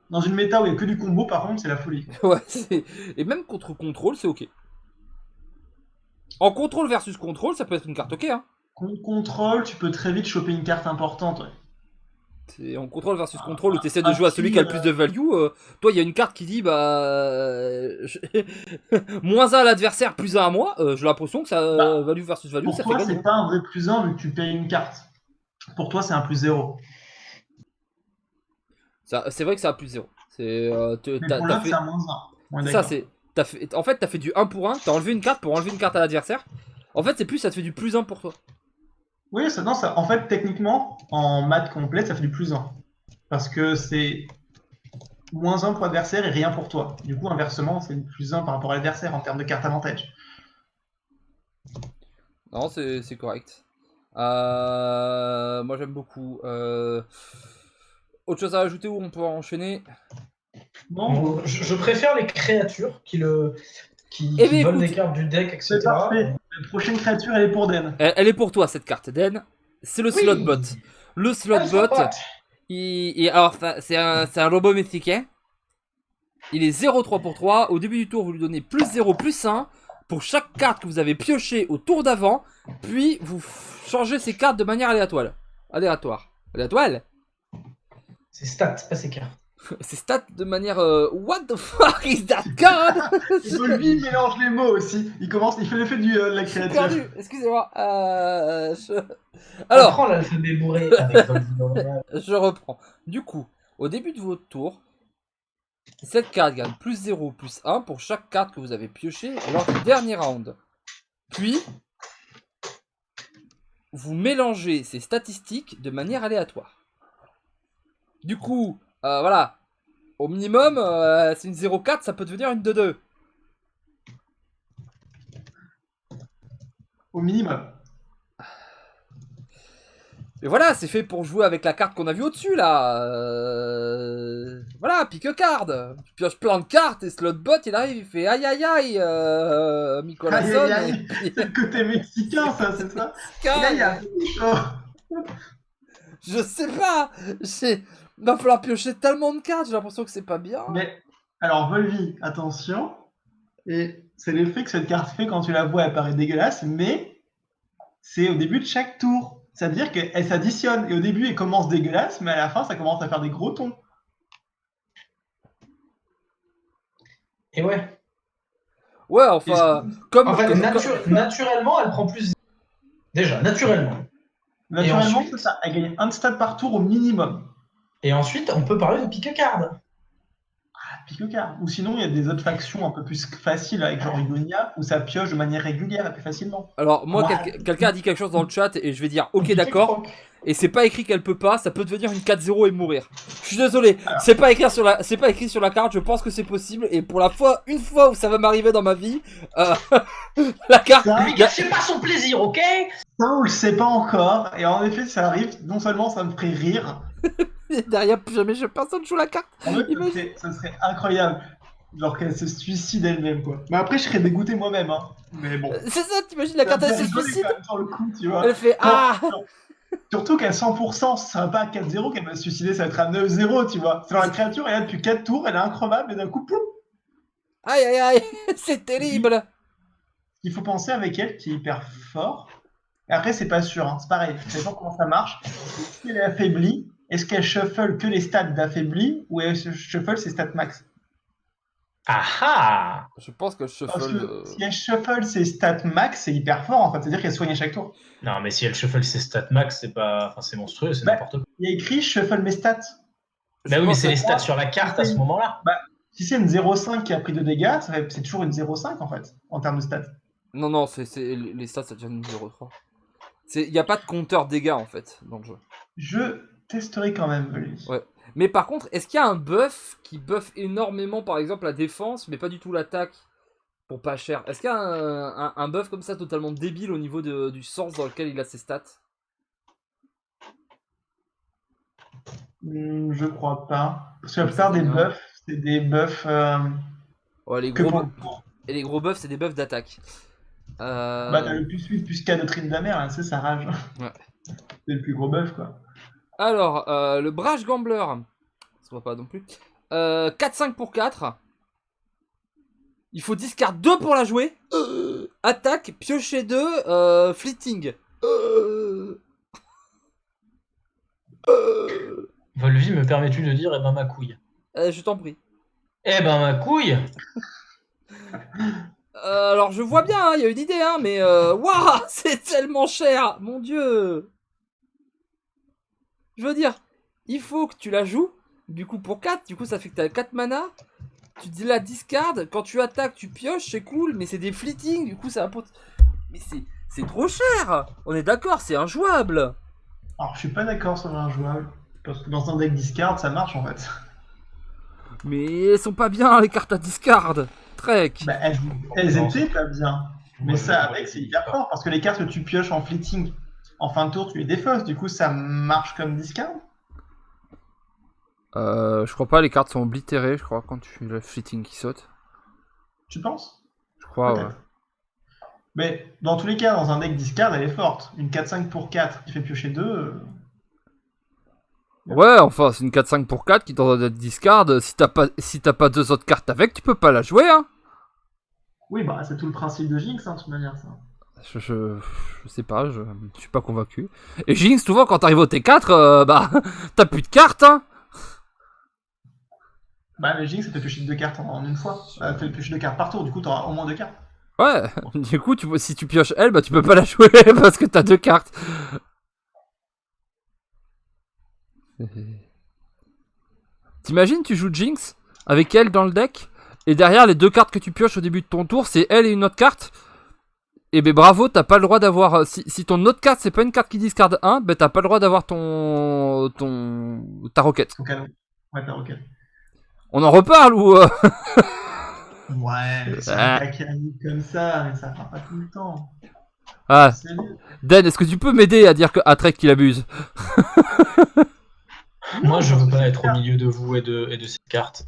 Dans une méta où il n'y a que du combo, par contre, c'est la folie. Ouais, et même contre contrôle, c'est ok. En contrôle versus contrôle, ça peut être une carte ok, hein. Contrôle, tu peux très vite choper une carte importante, ouais. C'est en contrôle versus contrôle où tu essaies de jouer à celui qui a le plus de value. Toi, il y a une carte qui dit moins 1 à l'adversaire, plus 1 à moi. J'ai l'impression que ça value versus value, Pour ça toi, fait gagner. c'est pas un vrai plus 1 vu que tu payes une carte. Pour toi, c'est un plus 0. C'est vrai que ça a plus 0. Mais pour l'autre, c'est un moins 1. Ça, en fait, t'as fait du 1 pour 1. T'as enlevé une carte pour enlever une carte à l'adversaire. En fait, c'est plus, ça te fait du plus 1 pour toi. Oui, en fait, techniquement, en maths complète, ça fait du plus 1. Parce que c'est moins 1 pour l'adversaire et rien pour toi. Du coup, inversement, c'est plus 1 par rapport à l'adversaire en termes de carte avantage. Non, c'est correct. Moi, j'aime beaucoup. Autre chose à ajouter où on peut enchaîner? Non, Je préfère les créatures qui Eh ben, volent écoute, des cartes du deck, etc. c'est parfait. La prochaine créature, elle est pour Den. Elle est pour toi, cette carte, Den. C'est le Oui. Slotbot. Le Slotbot, alors, c'est un robot mexicain. Il est 0-3 pour 3. Au début du tour, vous lui donnez plus 0, plus 1 pour chaque carte que vous avez pioché au tour d'avant. Puis, vous changez ces cartes de manière aléatoire. Aléatoire. C'est stats, pas ces cartes. C'est stat de manière... what the fuck is that card? Lui, il mélange les mots aussi. Il fait l'effet de la Je suis créature. perdu, excusez-moi. Alors, Apprends l'alphabet bourré avec Volvizone. je reprends. Du coup, au début de votre tour, cette carte gagne plus 0, plus 1 pour chaque carte que vous avez pioché lors du dernier round. Puis, vous mélangez ces statistiques de manière aléatoire. Du coup, voilà. Au minimum, c'est une 0,4, ça peut devenir une 2,2. Au minimum. Et voilà, c'est fait pour jouer avec la carte qu'on a vue au-dessus, là. Voilà, pique card. Tu pioches plein de cartes et Slotbot, il arrive, il fait aïe aïe aïe, Micolason. Aïe, aïe, aïe. C'est le côté mexicain, ça, c'est ça. Aïe, aïe, aïe. Je sais pas. Il va falloir piocher tellement de cartes, j'ai l'impression que c'est pas bien. Mais, alors, Volvi, attention. Et c'est l'effet que cette carte fait quand tu la vois, elle paraît dégueulasse, mais c'est au début de chaque tour. C'est-à-dire qu'elle s'additionne. Et au début, elle commence dégueulasse, mais à la fin, ça commence à faire des gros tons. Et ouais. Ouais, enfin, comme... En fait, comme- naturellement, elle prend plus. Déjà, naturellement. Naturellement, ensuite- c'est ça. Elle gagne un stade par tour au minimum. Et ensuite, on peut parler de pick a card. Pique-card. Ou sinon, il y a des autres factions un peu plus faciles avec genre Igonia, où ça pioche de manière régulière et plus facilement. Alors, moi, Ouais. quelqu'un a dit quelque chose dans le chat et je vais dire ok, d'accord. Et c'est pas écrit qu'elle peut pas, ça peut devenir une 4-0 et mourir. Je suis désolé, c'est pas écrit sur la carte, je pense que c'est possible. Et pour une fois où ça va m'arriver dans ma vie, la carte. Ça, Lui cassez pas son plaisir, ok? ça, on le sait pas encore. Et en effet, ça arrive. Non seulement ça me ferait rire, Et derrière, plus jamais personne joue la carte. En fait, Imagine. ça serait incroyable. Genre qu'elle se suicide elle-même, quoi. Mais après, je serais dégoûté moi-même, hein. Mais bon. C'est ça, t'imagines la carte, elle se suicide. Quand même sur le coup, tu vois. Elle fait Quand- ah. Surtout qu'à 100%, ce sera pas à 4-0 qu'elle va se suicider, ça va être à 9-0, tu vois. C'est dans la créature, elle est là depuis 4 tours, elle est increvable, et d'un coup, poum. Aïe aïe aïe, c'est terrible. Il faut penser avec elle qui est hyper fort. Et après, c'est pas sûr, hein. C'est pareil, je sais pas comment ça marche. Si elle est affaiblie, est-ce qu'elle shuffle que les stats d'affaibli ou elle shuffle ses stats max? Ah ah! Je pense que je Parce shuffle. que si elle shuffle ses stats max, c'est hyper fort en fait, c'est-à-dire qu'elle soigne à chaque tour. Non, mais si elle shuffle ses stats max, c'est pas. Enfin, c'est monstrueux, c'est Bah, n'importe quoi. Il y a écrit shuffle mes stats. Bah oui, mais c'est les que stats moi, sur la carte à ce moment-là. Bah, si c'est une 0,5 qui a pris de dégâts, c'est toujours une 0,5 en fait, en termes de stats. Non, non, les stats, ça devient une 0,3. Il n'y a pas de compteur dégâts en fait dans le jeu. Je testerai quand même, lui. Ouais. Mais par contre, est-ce qu'il y a un buff qui buff énormément par exemple la défense, mais pas du tout l'attaque pour pas cher? Est-ce qu'il y a un buff comme ça totalement débile au niveau du sens dans lequel il a ses stats? Je crois pas. Parce que la plupart des Non. buffs, c'est des buffs Ouais, que et les gros buffs, c'est des buffs d'attaque. Bah, t'as le plus 8 plus 4 de Tryndamere, là, c'est ça rage. Ouais. C'est le plus gros buff, quoi. Alors, le Brash Gambler, ça se voit pas non plus. 4-5 pour 4. Il faut discard 2 pour la jouer. Attaque, piocher 2, fleeting. Volvi, me permets-tu de dire, eh ben ma couille? Je t'en prie. Eh ben ma couille! Alors, je vois bien, il y a une idée, hein, mais waouh, c'est tellement cher, mon dieu. Je veux dire, il faut que tu la joues, du coup pour 4, du coup ça fait que t'as 4 mana, tu dis la discard, quand tu attaques tu pioches, c'est cool, mais c'est des fleeting, du coup ça apporte... Mais c'est trop cher. On est d'accord, c'est injouable. Alors, je suis pas d'accord sur l'injouable. Parce que dans un deck discard, ça marche en fait. Mais elles sont pas bien les cartes à discard, Trek. Bah, elles étaient pas bien. Mais ça, avec, c'est hyper fort. Parce que les cartes que tu pioches en fleeting, en fin de tour, tu les défausses. Du coup, ça marche comme discard. Je crois pas, les cartes sont oblitérées, je crois, quand tu le fleeting qui saute. Tu penses? Je crois, ouais. Mais dans tous les cas, dans un deck discard, elle est forte. Une 4-5 pour 4 qui fait piocher 2. Ouais, enfin, c'est une 4-5 pour 4 qui t'en donne discard. Si t'as pas 2 autres cartes avec, tu peux pas la jouer, hein. Oui, bah c'est tout le principe de Jinx, hein, de toute manière, ça. Je sais pas, je suis pas convaincu. Et Jinx, souvent, quand t'arrives au T4, bah, t'as plus de cartes, hein. Bah, mais Jinx, ça fait piocher 2 cartes en une fois. Ça fait piocher 2 cartes par tour, du coup, t'auras au moins 2 cartes. Ouais, du coup, si tu pioches elle, bah, tu peux pas la jouer parce que t'as 2 cartes. T'imagines, tu joues Jinx avec elle dans le deck, et derrière les 2 cartes que tu pioches au début de ton tour, c'est elle et une autre carte. Et ben bravo, t'as pas le droit d'avoir. Si ton autre carte c'est pas une carte qui discarde 1, ben t'as pas le droit d'avoir ta roquette. Ton canon. Ouais, ta roquette. On en reparle ou Ouais, c'est un gars qui arrive comme ça, mais ça part pas tout le temps. Ah, C'est nul. Dan, est-ce que tu peux m'aider à dire à Trek qu'il abuse? Moi, je veux pas être au milieu de vous et de ces cartes.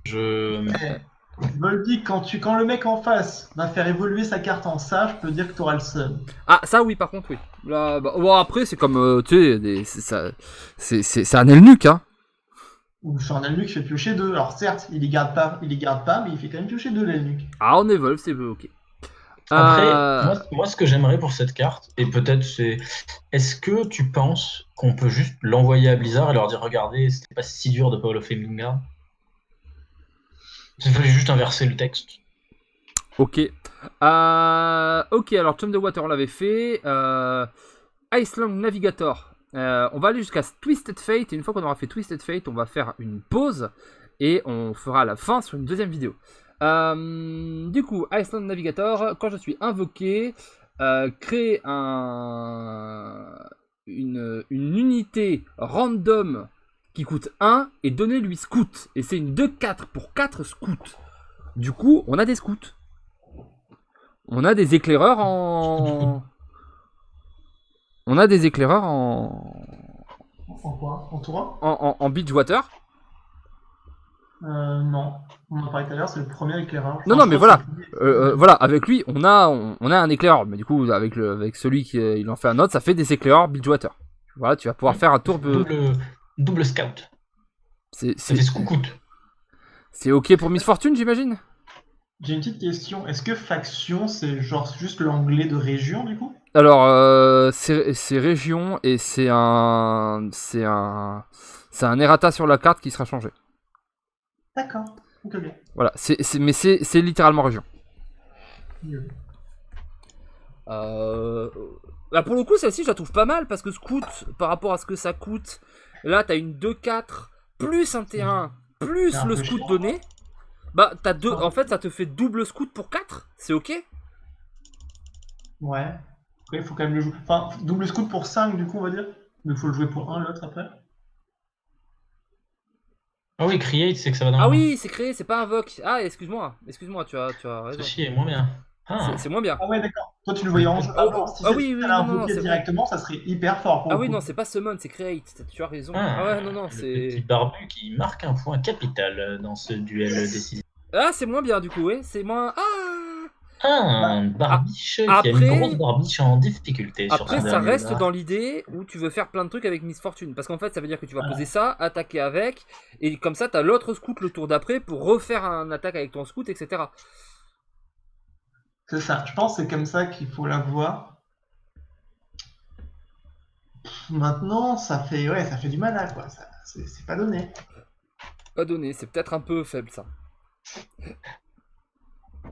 Voldy, quand le mec en face va faire évoluer sa carte en ça, je peux dire que t'auras le seum. Ah, ça oui, par contre, oui. Là, bah, bon, après, c'est comme, tu sais, c'est un Elnuc, hein. Ou je suis un Elnuc qui fait piocher 2. Alors certes, il les garde pas, mais il fait quand même piocher 2 l'Elnuc. Ah, on évolue, c'est ok. Après, moi, ce que j'aimerais pour cette carte, et peut-être c'est... Est-ce que tu penses qu'on peut juste l'envoyer à Blizzard et leur dire, regardez, c'était pas si dur de pas le Flamingard? Il fallait juste inverser le texte. Ok. Ok, alors Tomb of Water, on l'avait fait. Iceland Navigator. On va aller jusqu'à Twisted Fate. Et une fois qu'on aura fait Twisted Fate, on va faire une pause. Et on fera la fin sur une deuxième vidéo. Du coup, Iceland Navigator, quand je suis invoqué, créer une unité random qui coûte 1 et donnez-lui scout. Et c'est une 2-4 pour 4 scouts. Du coup, on a des scouts. On a des éclaireurs en... En quoi? En tour en Bilgewater. 1? Non. On en parlait tout à l'heure, c'est le premier éclaireur. Non, Enfin, non, je mais crois voilà. que c'est le premier. Voilà, avec lui, on a un éclaireur. Mais du coup, avec celui qui il en fait un autre, ça fait des éclaireurs Bilgewater. Voilà, tu vas pouvoir faire un tour de. Double scout. C'est Ça fait scoucoute. c'est ok pour Miss Fortune, j'imagine. J'ai une petite question. Est-ce que faction, c'est genre juste l'anglais de région, du coup? Alors, c'est région et c'est un errata sur la carte qui sera changé. D'accord. Ok, ok. Voilà, mais c'est littéralement région. Mieux. Bah pour le coup, celle-ci, je la trouve pas mal parce que scout, par rapport à ce que ça coûte, là, t'as une 2-4 plus un terrain plus C'est un le peu scout chiant. donné. Bah, t'as deux. En fait, ça te fait double scout pour 4. C'est ok. Ouais. Après, il faut quand même le jouer. Enfin, double scout pour 5, du coup, on va dire. Mais il faut le jouer pour 1, l'autre après. Ah oui, create, c'est que ça va dans Ah la main. oui, c'est créé, c'est pas invoque. Ah, excuse-moi, tu as raison. Ceci est moins bien. Ah. C'est moins bien. Ah ouais, d'accord. Toi, tu le voyais en jeu. Oh, Avant, oh, si ah c'est oui, oui, à non, non, invoquer c'est vrai. directement, ça serait hyper fort pour Ah le oui, coup. non, c'est pas summon, c'est create. Tu as raison. Ah, Ah ouais, non, le c'est. petit barbu qui marque un point capital dans ce duel décisif. Ah, c'est moins bien du coup, ouais. C'est moins. Ah. Un barbiche qui a après- une grosse barbiche en difficulté sur Après, son ça dernier reste bar. dans l'idée où tu veux faire plein de trucs avec Miss Fortune. Parce qu'en fait, ça veut dire que tu vas poser ça, attaquer avec, et comme ça, t'as l'autre scout le tour d'après pour refaire un attaque avec ton scout, etc. C'est ça. Je pense que c'est comme ça qu'il faut la voir. Maintenant, ça fait du mal, là, quoi. C'est pas donné. Pas donné, c'est peut-être un peu faible ça.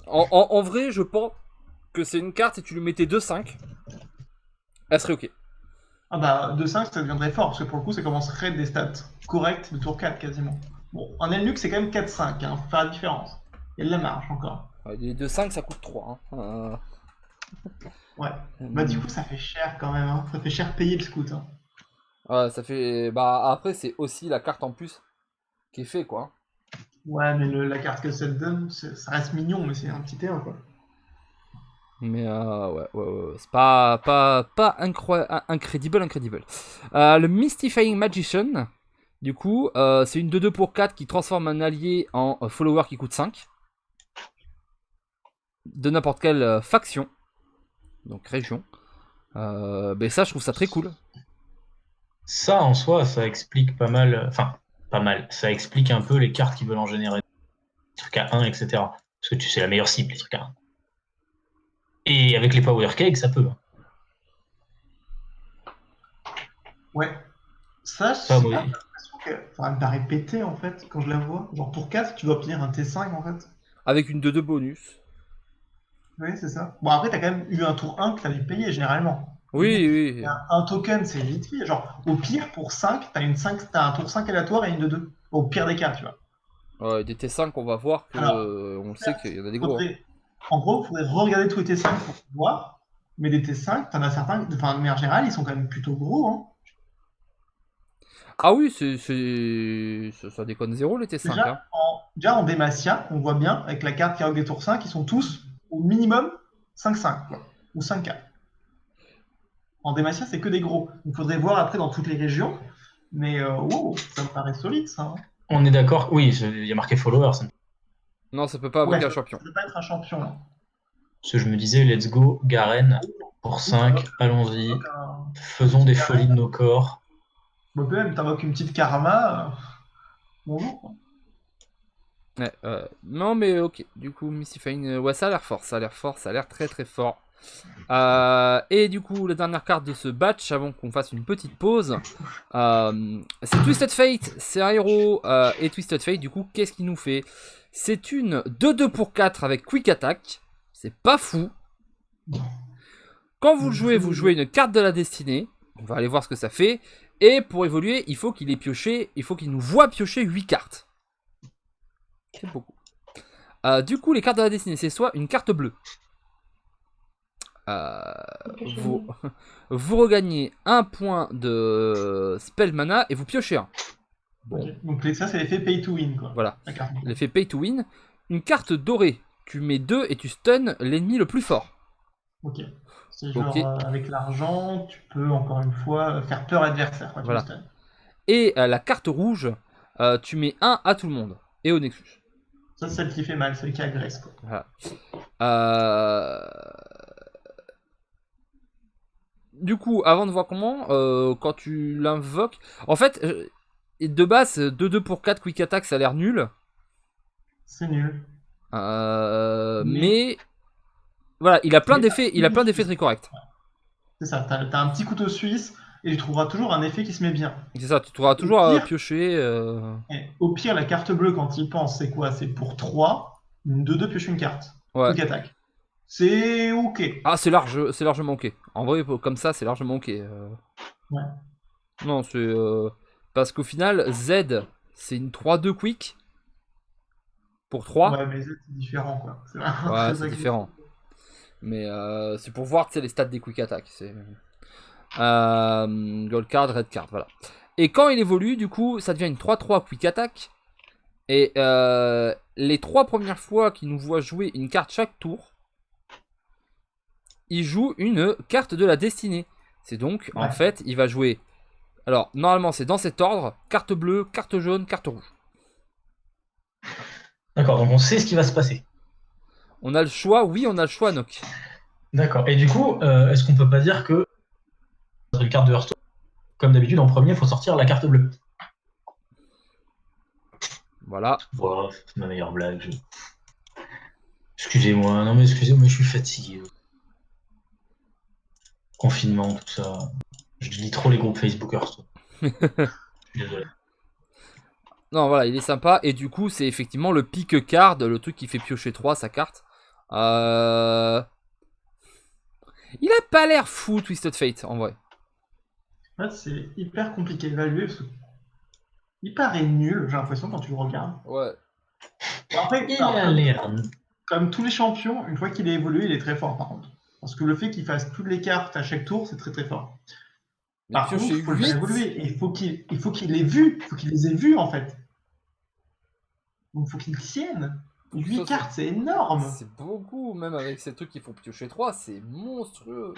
En vrai, je pense que c'est une carte, si tu lui mettais 2-5, elle serait ok. Ah bah, 2-5, ça deviendrait fort, parce que pour le coup, ça commencerait des stats correctes de tour 4, quasiment. Bon, un Elnuc, c'est quand même 4-5, hein, faut faire la différence. Il y a de la marge, encore. Les 2-5, ça coûte 3. Hein. Ouais. Bah, du coup, ça fait cher, quand même, hein. Ça fait cher payer le scout, hein. Ouais, ça fait. Bah, après, c'est aussi la carte en plus qui est fait, quoi. Ouais, mais la carte que ça te donne, ça reste mignon, mais c'est un petit T1, quoi. Mais ouais, c'est pas incredible. Le Mystifying Magician, du coup, c'est une 2-2 pour 4 qui transforme un allié en follower qui coûte 5. De n'importe quelle faction. Donc région. Mais ça, je trouve ça très cool. Ça, en soi, ça explique pas mal. Enfin, pas mal. Ça explique un peu les cartes qui veulent en générer. Les trucs à 1, etc. Parce que tu sais la meilleure cible, les trucs à 1. Et avec les Power Cakes, ça peut. Ouais. Ça, je sais Ah, pas, oui. j'ai l'impression que... Enfin, elle me paraît péter, en fait, quand je la vois. Genre, pour 4, tu dois obtenir un T5, en fait. Avec une 2-2 bonus. Oui, c'est ça. Bon, après, t'as quand même eu un tour 1 que t'as dû payer, généralement. Oui. Un token, c'est vite fait. Genre, au pire, pour 5, t'as un tour 5 aléatoire et une de 2. Au pire des cas, tu vois. Ouais, des T5, on va voir que. Alors, On le sait qu'il y en a des gros. Hein. En gros, il faudrait regarder tous les T5 pour voir. Mais des T5, t'en as certains, enfin, de manière générale, ils sont quand même plutôt gros. Hein. Ah oui, ça déconne zéro les T5. Déjà, Hein. en Demacia, on voit bien, avec la carte qui a des tours 5, ils sont tous au minimum 5-5, quoi, ou 5-4. En Demacia, c'est que des gros. Il faudrait voir après dans toutes les régions. Mais wow, ça me paraît solide, ça. Hein. On est d'accord. Oui, il y a marqué follower. Ça. Non, ça peut pas invoquer Ouais, un champion. ça peut pas être un champion. Là. Parce que je me disais, let's go, Garen, pour 5, allons-y. Faisons des folies de nos corps. Bon, même, t'invoques une petite karma. Bonjour. Quoi. Ouais, non, mais ok. Du coup, Mystifying, ouais, ça a l'air fort. Ça a l'air très très fort. Et du coup, la dernière carte de ce batch, avant qu'on fasse une petite pause, c'est Twisted Fate. C'est un héros et Twisted Fate. Du coup, qu'est-ce qu'il nous fait? C'est une 2-2 pour 4 avec Quick Attack. C'est pas fou. Quand vous le jouez, vous jouez une carte de la destinée. On va aller voir ce que ça fait. Et pour évoluer, il faut qu'il ait pioché. Il faut qu'il nous voit piocher 8 cartes. C'est beaucoup. Du coup, les cartes de la destinée, c'est soit une carte bleue. Vous regagnez un point de spell mana et vous piochez un. Bon. Okay. Donc ça, c'est l'effet pay to win. Quoi. Voilà. L'effet pay to win. Une carte dorée. Tu mets 2 et tu stun l'ennemi le plus fort. Ok. C'est genre avec l'argent, tu peux encore une fois faire peur à l'adversaire. Voilà. Et la carte rouge, tu mets 1 à tout le monde. Et au Nexus. Ça, c'est celle qui fait mal, celle qui agresse, quoi. Voilà. Du coup, avant de voir comment, quand tu l'invoques... En fait, de base, 2-2 pour 4 quick attack, ça a l'air nul. C'est nul. Mais... Voilà, il a plein d'effets très corrects. C'est ça, t'as un petit couteau suisse et tu trouveras toujours un effet qui se met bien. C'est ça, tu trouveras toujours à pire- piocher. Et au pire, la carte bleue, quand il pense, c'est quoi? C'est pour 3, une 2-2 pioche une carte. Ouais. Quick attack. C'est ok. Ah, c'est largement ok. En vrai, comme ça, c'est largement ok. Ouais. Non, c'est... parce qu'au final, Z, c'est une 3-2 quick. Pour 3. Ouais, mais c'est différent, quoi. C'est Ouais, très c'est agressif. différent. Mais c'est pour voir les stats des quick attack. C'est... gold card, red card, voilà. Et quand il évolue, du coup, ça devient une 3-3 quick attack. Et les 3 premières fois qu'il nous voit jouer une carte chaque tour, il joue une carte de la destinée. C'est donc, en fait, il va jouer... Alors, normalement, c'est dans cet ordre. Carte bleue, carte jaune, carte rouge. D'accord, donc on sait ce qui va se passer. On a le choix, oui, on a le choix, Nock. D'accord. Et du coup, est-ce qu'on peut pas dire que dans une carte de Hearthstone, comme d'habitude, en premier, il faut sortir la carte bleue? Voilà. Voilà, c'est ma meilleure blague. Excusez-moi, non mais excusez-moi, je suis fatigué. Confinement, tout ça. Je lis trop les groupes Facebook Hearthstone. Je suis désolé. Non, voilà, il est sympa. Et du coup, c'est effectivement le pick card, le truc qui fait piocher 3 sa carte. Il a pas l'air fou, Twisted Fate, en vrai. En fait, c'est hyper compliqué à évaluer parce que il paraît nul, j'ai l'impression, quand tu le regardes. Ouais. Bon, après, Il a l'air. comme tous les champions, une fois qu'il est évolué, il est très fort, par contre. Parce que le fait qu'il fasse toutes les cartes à chaque tour, c'est très très fort. Mais Par contre, piocher il faut le faire 8. évoluer. Et il faut qu'il les vue. Il faut qu'il les ait vus, en fait. Donc, il faut qu'il tienne. 8 Ça, cartes, c'est énorme. C'est beaucoup, même avec ces trucs qui font piocher 3, c'est monstrueux.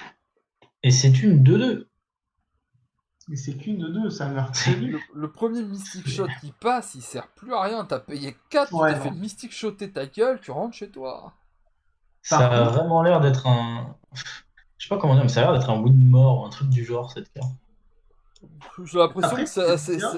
Et c'est une 2-2. Mais c'est qu'une de deux, ça meurt très vite. Le premier Mystic Shot qui passe, il sert plus à rien. T'as payé 4, Ouais, tu t'es fait Mystic Shotter ta gueule, tu rentres chez toi. Ça Par a contre- vraiment l'air d'être un. Je sais pas comment dire, mais ça a l'air d'être un win mort ou un truc du genre, cette carte. J'ai l'impression Après, que ça, c'est bien.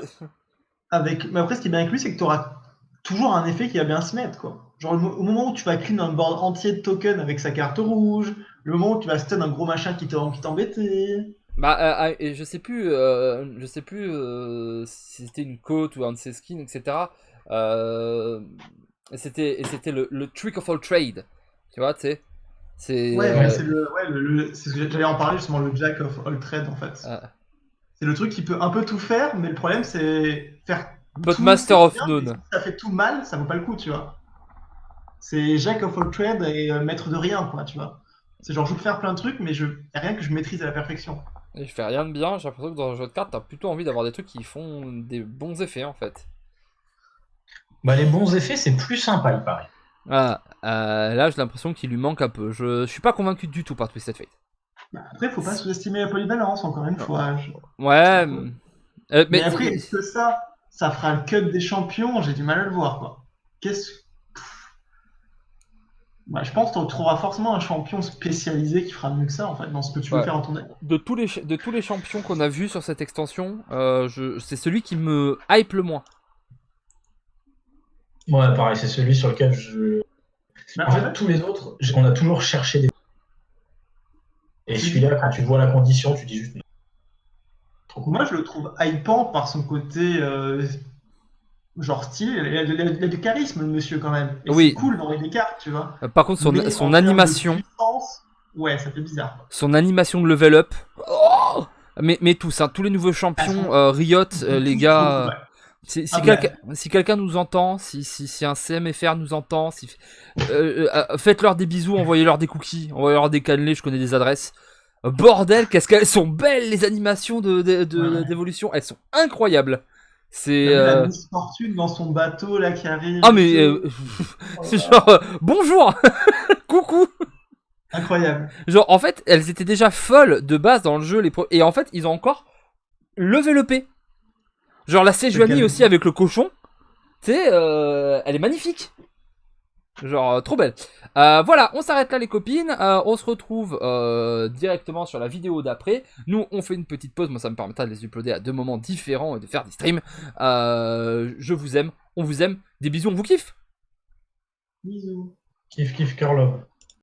Mais après, ce qui est bien avec lui, c'est que tu auras toujours un effet qui va bien se mettre, quoi. Genre, au moment où tu vas clean un board entier de tokens avec sa carte rouge, le moment où tu vas stun un gros machin qui t'embêtait. Bah, et je sais plus si c'était une côte ou un de ses skins, etc. Et c'était le Trick of All Trade. Tu vois, tu sais. C'est. Ouais, mais c'est c'est ce que j'allais en parler, justement, le Jack of All Trade, en fait. C'est le truc qui peut un peu tout faire, mais le problème, c'est faire. But tout, Master c'est of bien, None. mais si ça fait tout mal, ça vaut pas le coup, tu vois. C'est Jack of All Trade et maître de rien, quoi, tu vois. C'est genre, je peux faire plein de trucs, mais y a rien que je maîtrise à la perfection. Et je fais rien de bien, j'ai l'impression que dans un jeu de cartes, t'as plutôt envie d'avoir des trucs qui font des bons effets en fait. Bah, les bons effets, c'est plus sympa, il paraît. Là, j'ai l'impression qu'il lui manque un peu. Je suis pas convaincu du tout par Twisted Fate. Bah, après, faut pas sous-estimer la polyvalence, encore une fois. Ouais, Mais après, est-ce que ça fera le cut des champions? J'ai du mal à le voir, quoi. Bah, je pense que tu trouveras forcément un champion spécialisé qui fera mieux que ça, en fait, dans ce que tu veux Ouais. faire en ton deck. de tous les champions qu'on a vus sur cette extension, c'est celui qui me hype le moins. Ouais, pareil, c'est celui sur lequel Bah, En fait, tous les autres, on a toujours cherché des. Et celui-là, quand tu vois la condition, tu dis juste non. Trop cool. moi, je le trouve hypant par son côté genre stylé. Il a du charisme, le monsieur, quand même. Et Oui. c'est cool d'envoyer des cartes, tu vois. Par contre, Mais son en termes animation, de puissance, ouais, ça fait bizarre. son animation de level up. Oh, mais tous, hein, tous les nouveaux champions, Riot, les gars. Ouais. Si quelqu'un nous entend, si un CMFR nous entend, faites-leur des bisous, envoyez-leur des cookies, envoyez-leur des cannelés, je connais des adresses. Bordel, qu'est-ce qu'elles sont belles les animations d'évolution, elles sont incroyables. C'est La Miss Fortune dans son bateau là qui arrive. ah mais c'est genre bonjour, coucou. Incroyable. Genre en fait, elles étaient déjà folles de base dans le jeu et en fait, ils ont encore levelupé. Genre la Sejuani Lequel aussi avec le cochon. Tu sais, elle est magnifique. Genre trop belle. Voilà, on s'arrête là les copines. On se retrouve directement sur la vidéo d'après. Nous, on fait une petite pause. Moi, ça me permettra de les uploader à 2 moments différents et de faire des streams. Je vous aime, on vous aime. Des bisous, on vous kiffe. Bisous. Kiff, kiff, curl love.